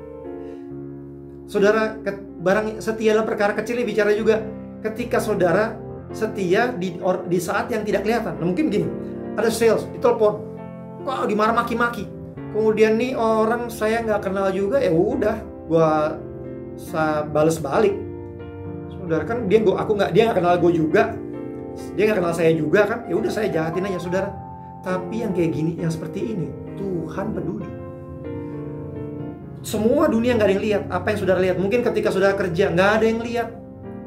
Saudara, barang setia dalam perkara kecil ini bicara juga ketika saudara setia di saat yang tidak kelihatan. Nah, mungkin gini, ada sales, ditelepon, kok dimarah maki-maki. Kemudian nih orang saya nggak kenal juga, ya udah, gua balas balik. Saudara kan dia nggak kenal gue juga, dia nggak kenal saya juga kan, ya udah saya jahatin aja saudara. Tapi yang kayak gini, yang seperti ini, Tuhan peduli. Semua dunia nggak ada yang lihat apa yang saudara lihat. Mungkin ketika saudara kerja nggak ada yang lihat.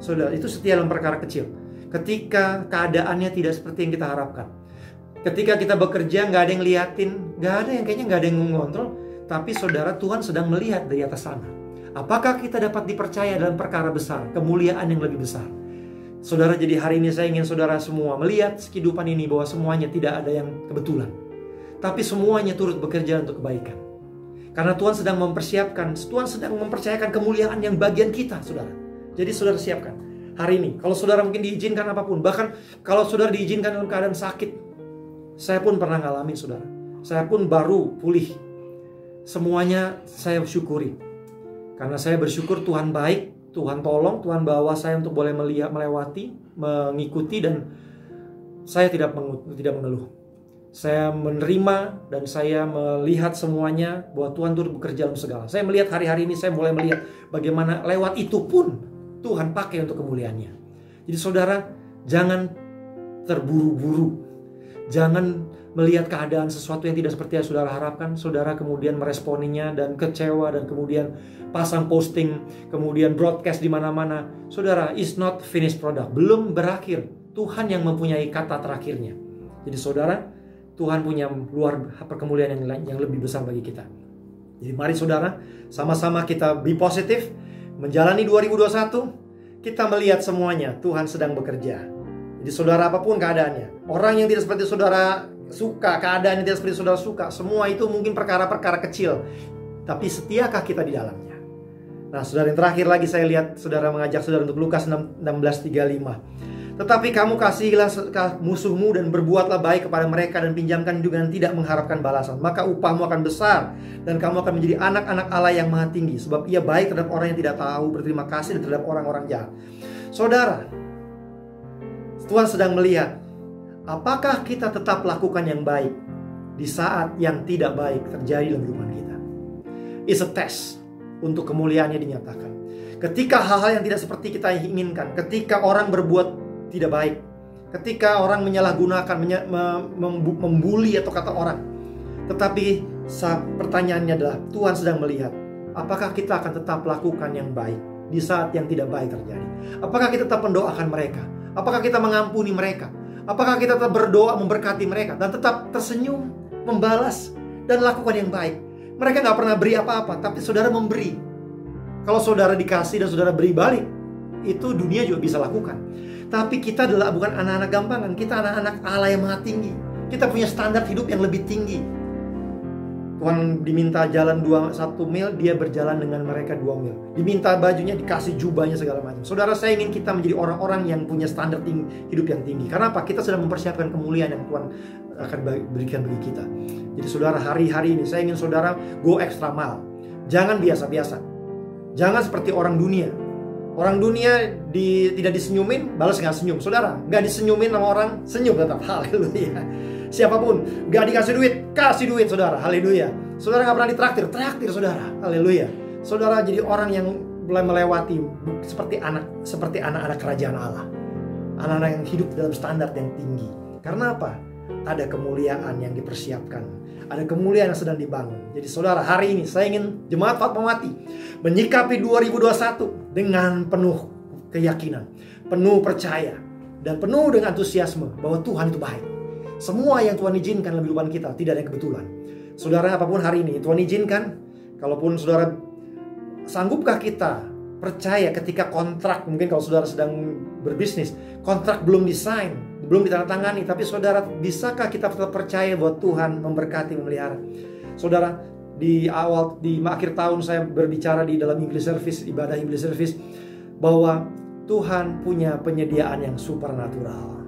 Saudara, itu setia dalam perkara kecil. Ketika keadaannya tidak seperti yang kita harapkan. Ketika kita bekerja nggak ada yang liatin, kayaknya nggak ada yang mengontrol. Tapi saudara, Tuhan sedang melihat dari atas sana. Apakah kita dapat dipercaya dalam perkara besar, kemuliaan yang lebih besar? Saudara, jadi hari ini saya ingin saudara semua melihat kehidupan ini bahwa semuanya tidak ada yang kebetulan. Tapi semuanya turut bekerja untuk kebaikan. Karena Tuhan sedang mempercayakan kemuliaan yang bagian kita, saudara. Jadi saudara siapkan hari ini. Kalau saudara mungkin diizinkan apapun, bahkan kalau saudara diizinkan dalam keadaan sakit. Saya pun pernah ngalamin, saudara. Saya pun baru pulih. Semuanya saya syukuri. Karena saya bersyukur Tuhan baik, Tuhan tolong, Tuhan bawa saya untuk boleh melewati, mengikuti, dan saya tidak mengeluh. Saya menerima dan saya melihat semuanya bahwa Tuhan turut bekerja dalam segala. Saya melihat hari-hari ini, saya mulai melihat bagaimana lewat itu pun Tuhan pakai untuk kemuliaannya. Jadi saudara, jangan terburu-buru. Jangan melihat keadaan sesuatu yang tidak seperti yang saudara harapkan, saudara kemudian meresponinya dan kecewa dan kemudian pasang posting, kemudian broadcast di mana-mana. Saudara, is not finished product. Belum berakhir. Tuhan yang mempunyai kata terakhirnya. Jadi saudara, Tuhan punya luar perkemuliaan yang lebih besar bagi kita. Jadi mari saudara, sama-sama kita be positif, menjalani 2021, kita melihat semuanya, Tuhan sedang bekerja. Jadi saudara, apapun keadaannya, orang yang tidak seperti saudara suka, keadaan yang tidak seperti saudara suka, semua itu mungkin perkara-perkara kecil, tapi setiakah kita di dalamnya? Nah saudara, yang terakhir lagi saya lihat saudara mengajak saudara untuk Lukas 16:35. Tetapi kamu kasihilah musuhmu dan berbuatlah baik kepada mereka dan pinjamkan juga dan tidak mengharapkan balasan. Maka upahmu akan besar dan kamu akan menjadi anak-anak Allah yang maha tinggi. Sebab ia baik terhadap orang yang tidak tahu, berterima kasih terhadap orang-orang jahat. Saudara, Tuhan sedang melihat apakah kita tetap lakukan yang baik di saat yang tidak baik terjadi dalam kehidupan kita. It's a test untuk kemuliaannya dinyatakan. Ketika hal-hal yang tidak seperti kita inginkan, ketika orang berbuat tidak baik, ketika orang menyalahgunakan, membuli atau kata orang. Tetapi pertanyaannya adalah, Tuhan sedang melihat apakah kita akan tetap lakukan yang baik di saat yang tidak baik terjadi. Apakah kita tetap mendoakan mereka? Apakah kita mengampuni mereka? Apakah kita tetap berdoa memberkati mereka dan tetap tersenyum, membalas dan lakukan yang baik? Mereka gak pernah beri apa-apa, tapi saudara memberi. Kalau saudara dikasih dan saudara beri balik, itu dunia juga bisa lakukan. Tapi kita adalah bukan anak-anak gampangan. Kita anak-anak Allah yang maha tinggi. Kita punya standar hidup yang lebih tinggi. Tuhan diminta jalan 1 mil, dia berjalan dengan mereka 2 mil. Diminta bajunya, dikasih jubahnya, segala macam. Saudara, saya ingin kita menjadi orang-orang yang punya standar hidup yang tinggi. Karena apa? Kita sedang mempersiapkan kemuliaan yang Tuhan akan berikan bagi kita. Jadi saudara, hari-hari ini saya ingin saudara go extra mile. Jangan biasa-biasa. Jangan seperti orang dunia. Orang dunia tidak disenyumin, balas nggak senyum. Saudara, nggak disenyumin sama orang, senyum tetap. Haleluya. Siapapun, nggak dikasih duit, kasih duit, saudara. Haleluya. Saudara nggak pernah ditraktir, traktir, saudara. Haleluya. Saudara jadi orang yang mulai melewati seperti anak-anak kerajaan Allah. Anak-anak yang hidup dalam standar yang tinggi. Karena apa? Ada kemuliaan yang dipersiapkan. Ada kemuliaan yang sedang dibangun. Jadi saudara, hari ini saya ingin jemaat Fatmawati menyikapi 2021 dengan penuh keyakinan, penuh percaya, dan penuh dengan antusiasme bahwa Tuhan itu baik. Semua yang Tuhan izinkan dalam kehidupan kita tidak ada yang kebetulan. Saudara, apapun hari ini Tuhan izinkan, kalaupun saudara, sanggupkah kita percaya ketika kontrak, mungkin kalau saudara sedang berbisnis, kontrak belum desain, belum ditandatangani, tapi saudara, bisakah kita tetap percaya bahwa Tuhan memberkati, memelihara? Saudara, di akhir tahun saya berbicara di dalam English Service, ibadah English Service, bahwa Tuhan punya penyediaan yang supernatural.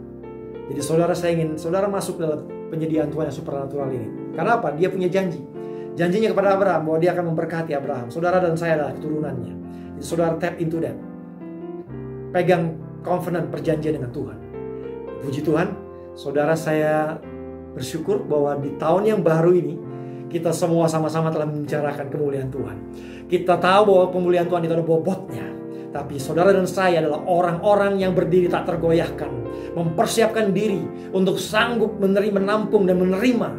Jadi saudara, saya ingin saudara masuk dalam penyediaan Tuhan yang supernatural ini. Karena apa? Dia punya janji. Janjinya kepada Abraham bahwa dia akan memberkati Abraham. Saudara dan saya adalah keturunannya. Jadi saudara tap into that. Pegang covenant, perjanjian dengan Tuhan. Puji Tuhan, saudara, saya bersyukur bahwa di tahun yang baru ini kita semua sama-sama telah membicarakan kemuliaan Tuhan. Kita tahu bahwa kemuliaan Tuhan itu ada bobotnya. Tapi saudara dan saya adalah orang-orang yang berdiri tak tergoyahkan, mempersiapkan diri untuk sanggup menampung dan menerima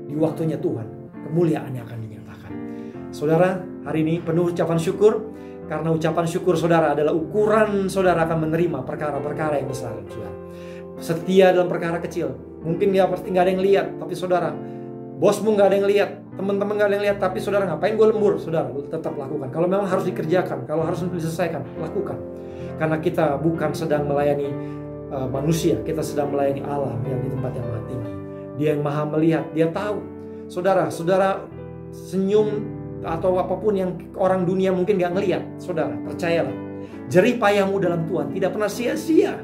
di waktunya Tuhan. Kemuliaan yang akan dinyatakan. Saudara, hari ini penuh ucapan syukur, karena ucapan syukur saudara adalah ukuran saudara akan menerima perkara-perkara yang besar. Saudara, setia dalam perkara kecil. Mungkin dia pasti nggak ada yang lihat, tapi saudara, bosmu nggak ada yang lihat, teman-teman nggak ada yang lihat, tapi saudara, ngapain gue lembur? Saudara, tetap lakukan. Kalau memang harus dikerjakan, kalau harus diselesaikan, lakukan. Karena kita bukan sedang melayani manusia, kita sedang melayani Allah yang di tempat yang maha tinggi. Dia yang maha melihat, dia tahu. Saudara senyum atau apapun yang orang dunia mungkin nggak ngelihat, saudara, percayalah, jerih payahmu dalam Tuhan tidak pernah sia-sia.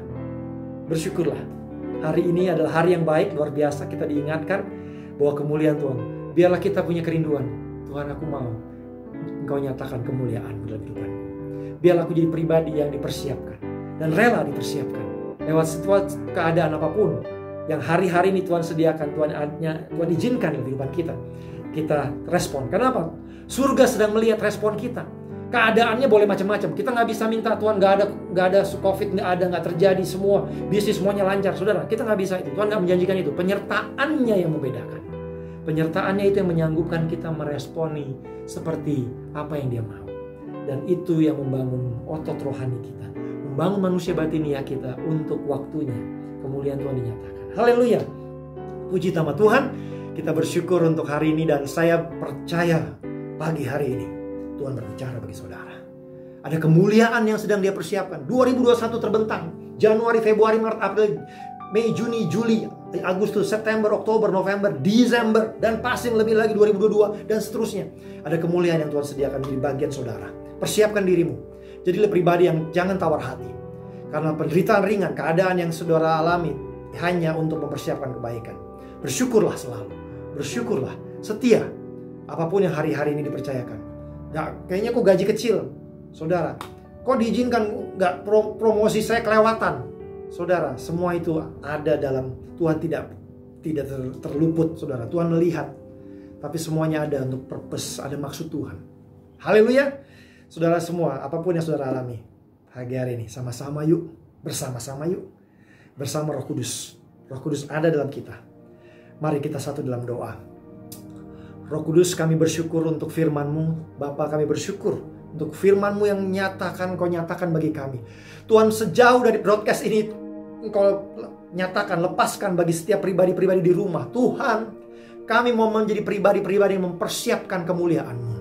Bersyukurlah. Hari ini adalah hari yang baik, luar biasa. Kita diingatkan bahwa kemuliaan Tuhan. Biarlah kita punya kerinduan. Tuhan, aku mau Engkau nyatakan kemuliaan dalam hidupanku. Biarlah aku jadi pribadi yang dipersiapkan dan rela dipersiapkan lewat situasi keadaan apapun. yang hari-hari ini Tuhan sediakan, Tuhan izinkan di kehidupan kita. Kita respon. Kenapa? Surga sedang melihat respon kita. Keadaannya boleh macam-macam. Kita nggak bisa minta Tuhan nggak ada COVID, nggak terjadi semua, bisnis semuanya lancar, saudara. Kita nggak bisa itu. Tuhan nggak menjanjikan itu. Penyertaannya yang membedakan. Penyertaannya itu yang menyanggupkan kita meresponi seperti apa yang Dia mau. Dan itu yang membangun otot rohani kita, membangun manusia batinia kita untuk waktunya kemuliaan Tuhan dinyatakan. Haleluya. Puji nama Tuhan. Kita bersyukur untuk hari ini, dan saya percaya pagi hari ini Tuhan berbicara bagi saudara. Ada kemuliaan yang sedang Dia persiapkan. 2021 terbentang. Januari, Februari, Maret, April, Mei, Juni, Juli, Agustus, September, Oktober, November, Desember, dan pasti lebih lagi 2022 dan seterusnya. Ada kemuliaan yang Tuhan sediakan di bagian saudara. Persiapkan dirimu. Jadilah pribadi yang jangan tawar hati. Karena penderitaan ringan, keadaan yang saudara alami hanya untuk mempersiapkan kebaikan. Bersyukurlah selalu. Bersyukurlah. Setia. Apapun yang hari-hari ini dipercayakan. Kayaknya kok gaji kecil. Saudara. Kok diizinkan nggak promosi saya kelewatan. Saudara, semua itu ada dalam Tuhan, tidak terluput, saudara. Tuhan melihat. Tapi semuanya ada untuk purpose, ada maksud Tuhan. Haleluya. Saudara semua, apapun yang saudara alami pagi hari ini, sama-sama yuk. Bersama-sama yuk. Bersama Roh Kudus. Roh Kudus ada dalam kita. Mari kita satu dalam doa. Roh Kudus, kami bersyukur untuk firman-Mu. Bapa, kami bersyukur untuk firman-Mu yang Kau nyatakan bagi kami. Tuhan, sejauh dari broadcast ini Engkau nyatakan, lepaskan bagi setiap pribadi-pribadi di rumah. Tuhan, kami mau menjadi pribadi-pribadi yang mempersiapkan kemuliaan-Mu.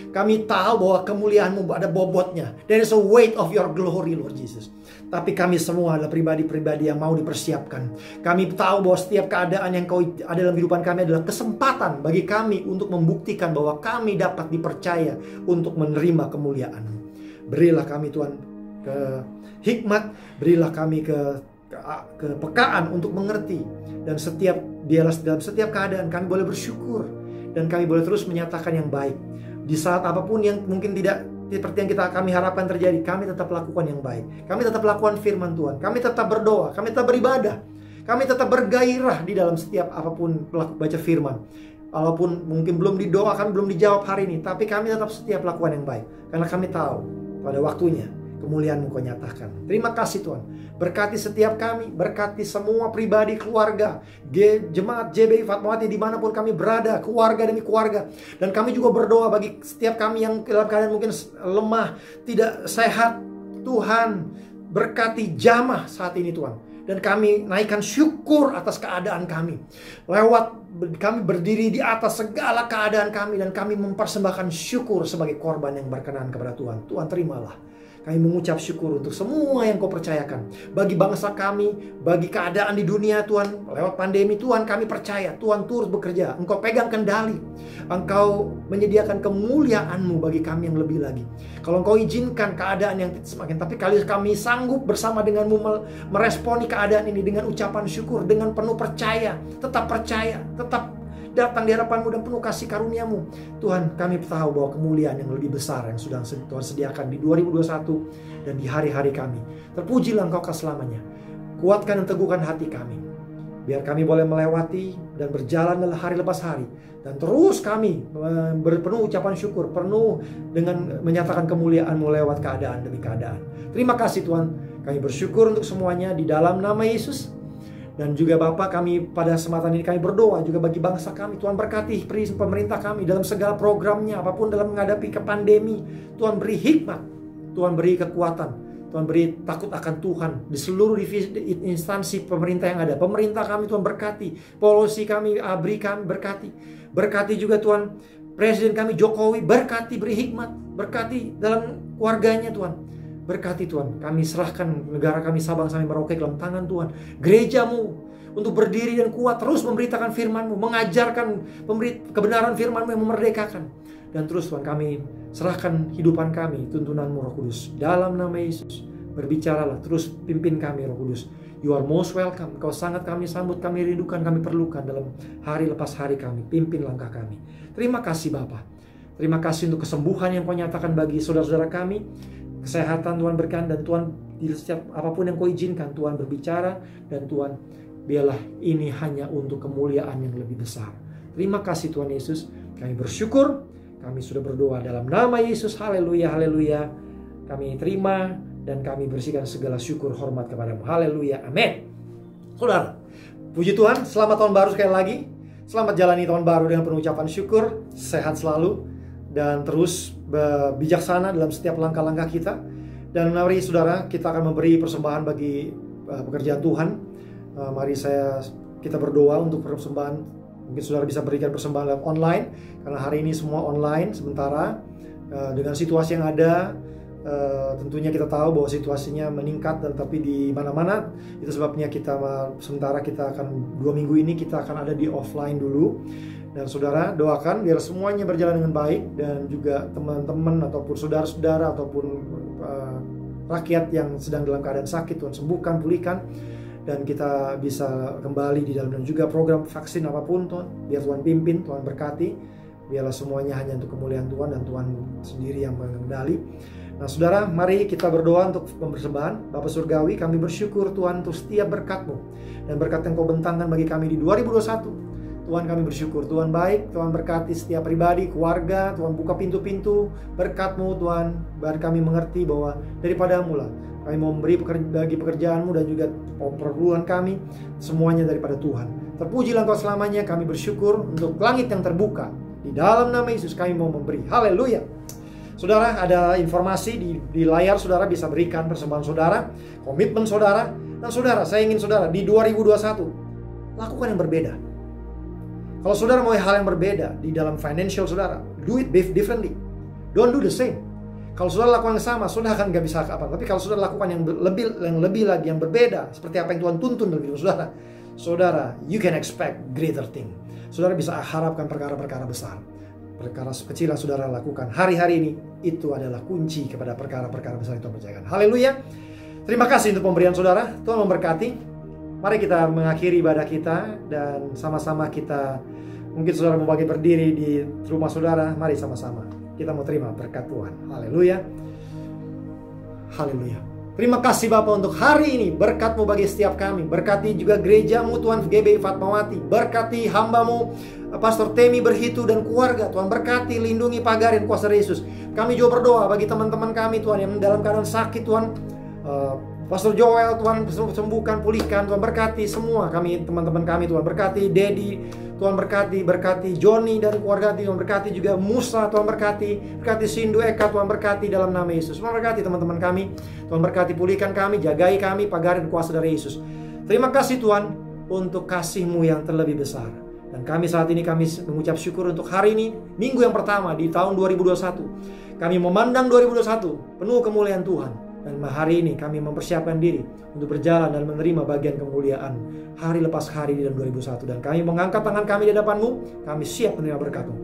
Kami tahu bahwa kemuliaan-Mu ada bobotnya. There is a weight of your glory, Lord Jesus. Tapi kami semua adalah pribadi-pribadi yang mau dipersiapkan. Kami tahu bahwa setiap keadaan yang Kau ada dalam kehidupan kami adalah kesempatan bagi kami untuk membuktikan bahwa kami dapat dipercaya untuk menerima kemuliaan-Mu. Berilah kami, Tuhan, ke hikmat. Berilah kami kepekaan untuk mengerti. Dan biarlah dalam setiap keadaan kami boleh bersyukur. Dan kami boleh terus menyatakan yang baik. Di saat apapun yang mungkin tidak seperti yang kami harapkan terjadi, kami tetap lakukan yang baik. Kami tetap lakukan firman Tuhan. Kami tetap berdoa. Kami tetap beribadah. Kami tetap bergairah di dalam setiap apapun baca firman. Walaupun mungkin belum didoakan, belum dijawab hari ini, tapi kami tetap setiap lakukan yang baik. Karena kami tahu pada waktunya kemuliaan-Mu Kau nyatakan. Terima kasih Tuhan. Berkati setiap kami, berkati semua pribadi, keluarga, jemaat JBI Fatmawati dimanapun kami berada, keluarga demi keluarga. Dan kami juga berdoa bagi setiap kami yang dalam keadaan mungkin lemah, tidak sehat. Tuhan, berkati jamah saat ini Tuhan. Dan kami naikkan syukur atas keadaan kami. Lewat kami berdiri di atas segala keadaan kami, dan kami mempersembahkan syukur sebagai korban yang berkenan kepada Tuhan. Tuhan, terimalah. Kami mengucap syukur untuk semua yang Kau percayakan. Bagi bangsa kami, bagi keadaan di dunia Tuhan, lewat pandemi Tuhan, kami percaya Tuhan turut bekerja. Engkau pegang kendali. Engkau menyediakan kemuliaan-Mu bagi kami yang lebih lagi. Kalau Engkau izinkan keadaan yang semakin, tapi kami sanggup bersama dengan-Mu meresponi keadaan ini dengan ucapan syukur, dengan penuh percaya, tetap datang di hadapan-Mu dan penuh kasih karunia-Mu. Tuhan, kami tahu bahwa kemuliaan yang lebih besar yang sudah Tuhan sediakan di 2021 dan di hari-hari kami. Terpujilah Engkau selamanya. Kuatkan dan teguhkan hati kami. Biar kami boleh melewati dan berjalan dalam hari lepas hari. Dan terus kami berpenuh ucapan syukur, penuh dengan menyatakan kemuliaan-Mu lewat keadaan demi keadaan. Terima kasih Tuhan. Kami bersyukur untuk semuanya di dalam nama Yesus. Dan juga Bapak, kami pada kesempatan ini kami berdoa juga bagi bangsa kami. Tuhan berkati pemerintah kami dalam segala programnya, apapun dalam menghadapi ke pandemi. Tuhan beri hikmat, Tuhan beri kekuatan, Tuhan beri takut akan Tuhan di seluruh instansi pemerintah yang ada. Pemerintah kami Tuhan berkati, polisi kami, ABRI kami berkati. Berkati juga Tuhan Presiden kami Jokowi, berkati, beri hikmat, berkati dalam keluarganya Tuhan. Berkati Tuhan, kami serahkan negara kami Sabang sampai Merauke dalam tangan Tuhan. Gereja-Mu untuk berdiri dan kuat, terus memberitakan firman-Mu, mengajarkan kebenaran firman-Mu yang memerdekakan. Dan terus Tuhan, kami serahkan hidupan kami, tuntunan-Mu Roh Kudus. Dalam nama Yesus, berbicaralah, terus pimpin kami Roh Kudus. You are most welcome. Kau sangat kami sambut, kami rindukan, kami perlukan dalam hari lepas hari kami. Pimpin langkah kami. Terima kasih Bapa. Terima kasih untuk kesembuhan yang Kau nyatakan bagi saudara-saudara kami. Kesehatan Tuhan berikan, dan Tuhan di setiap apapun yang Kau izinkan Tuhan berbicara, dan Tuhan biarlah ini hanya untuk kemuliaan yang lebih besar. Terima kasih Tuhan Yesus. Kami bersyukur, kami sudah berdoa dalam nama Yesus. Haleluya, haleluya. Kami terima dan kami bersihkan segala syukur hormat kepadamu. Haleluya, amin. Saudara, puji Tuhan, selamat tahun baru sekali lagi. Selamat jalani tahun baru dengan penuh ucapan syukur, sehat selalu, dan terus bijaksana dalam setiap langkah-langkah kita. Dan mari saudara, kita akan memberi persembahan bagi pekerjaan Tuhan. Mari kita berdoa untuk persembahan. Mungkin saudara bisa berikan persembahan lewat online, karena hari ini semua online sementara. Dengan situasi yang ada, tentunya kita tahu bahwa situasinya meningkat, tapi di mana-mana. Itu sebabnya sementara kita akan 2 minggu ini kita akan ada di offline dulu. Dan saudara doakan biar semuanya berjalan dengan baik, dan juga teman-teman ataupun saudara-saudara ataupun rakyat yang sedang dalam keadaan sakit, Tuhan sembuhkan, pulihkan, dan kita bisa kembali di dalam, dan juga program vaksin apapun Tuhan, biar Tuhan pimpin, Tuhan berkati. Biarlah semuanya hanya untuk kemuliaan Tuhan, dan Tuhan sendiri yang mengendali. Nah saudara, mari kita berdoa untuk pembersembahan. Bapa Surgawi, kami bersyukur Tuhan untuk setiap berkat-Mu dan berkat yang Kau bentangkan bagi kami di 2021. Tuhan, kami bersyukur, Tuhan baik, Tuhan berkati setiap pribadi, keluarga, Tuhan buka pintu-pintu berkat-Mu Tuhan, biar kami mengerti bahwa daripada-Mu lah kami mau memberi bagi pekerjaan-Mu, dan juga perluan kami, semuanya daripada Tuhan. Terpujilah Engkau selamanya. Kami bersyukur untuk langit yang terbuka. Di dalam nama Yesus kami mau memberi. Haleluya. Saudara, ada informasi di layar, saudara bisa berikan persembahan saudara, komitmen saudara. Dan saudara, saya ingin saudara di 2021 lakukan yang berbeda. Kalau saudara mau hal yang berbeda di dalam financial saudara, do it differently. Don't do the same. Kalau saudara lakukan yang sama, saudara akan gak bisa apa. Tapi kalau saudara lakukan yang lebih lagi, yang berbeda, seperti apa yang Tuhan tuntun dalam hidup saudara, you can expect greater thing. Saudara bisa harapkan perkara-perkara besar. Perkara kecil yang saudara lakukan hari-hari ini, itu adalah kunci kepada perkara-perkara besar yang Tuhan percayakan. Haleluya. Terima kasih untuk pemberian saudara. Tuhan memberkati. Mari kita mengakhiri ibadah kita, dan sama-sama kita, mungkin saudara mau bagi berdiri di rumah saudara. Mari sama-sama kita mau terima berkat Tuhan. Haleluya. Haleluya. Terima kasih Bapa untuk hari ini. Berkat-Mu bagi setiap kami. Berkati juga gereja-Mu Tuhan, GBI Fatmawati. Berkati hamba-Mu Pastor Temi Berhitu dan keluarga. Tuhan berkati, lindungi, pagarin kuasa Yesus. Kami juga berdoa bagi teman-teman kami Tuhan yang dalam keadaan sakit Tuhan. Pastor Joel Tuhan sembuhkan, pulihkan. Tuhan berkati semua kami, teman-teman kami. Tuhan berkati Dedi, Tuhan berkati Joni dan keluarga. Tuhan berkati juga Musa. Tuhan berkati Sindu Eka. Tuhan berkati dalam nama Yesus. Tuhan berkati teman-teman kami. Tuhan berkati, pulihkan kami, jagai kami, pagarin kuasa dari Yesus. Terima kasih Tuhan untuk kasih-Mu yang terlebih besar. Dan kami saat ini kami mengucap syukur untuk hari ini, minggu yang pertama di tahun 2021. Kami memandang 2021 penuh kemuliaan Tuhan. Dan hari ini kami mempersiapkan diri untuk berjalan dan menerima bagian kemuliaan hari lepas hari di dalam 2021. Dan kami mengangkat tangan kami di hadapan-Mu. Kami siap menerima berkat-Mu.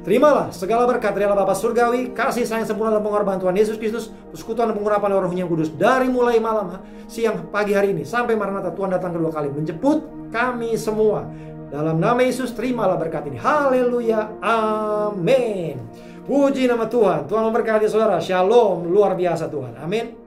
Terimalah segala berkat dari Allah Bapa Surgawi, kasih sayang sempurna dalam pengorbanan Tuhan Yesus Kristus, persekutuan dan pengurapan Roh-Nya yang kudus dari mulai malam, siang, pagi hari ini sampai Maranatha Tuhan datang kedua kali menjemput kami semua. Dalam nama Yesus terimalah berkat ini. Haleluya. Amin. Puji nama Tuhan. Tuhan memberkati saudara. Shalom luar biasa Tuhan. Amin.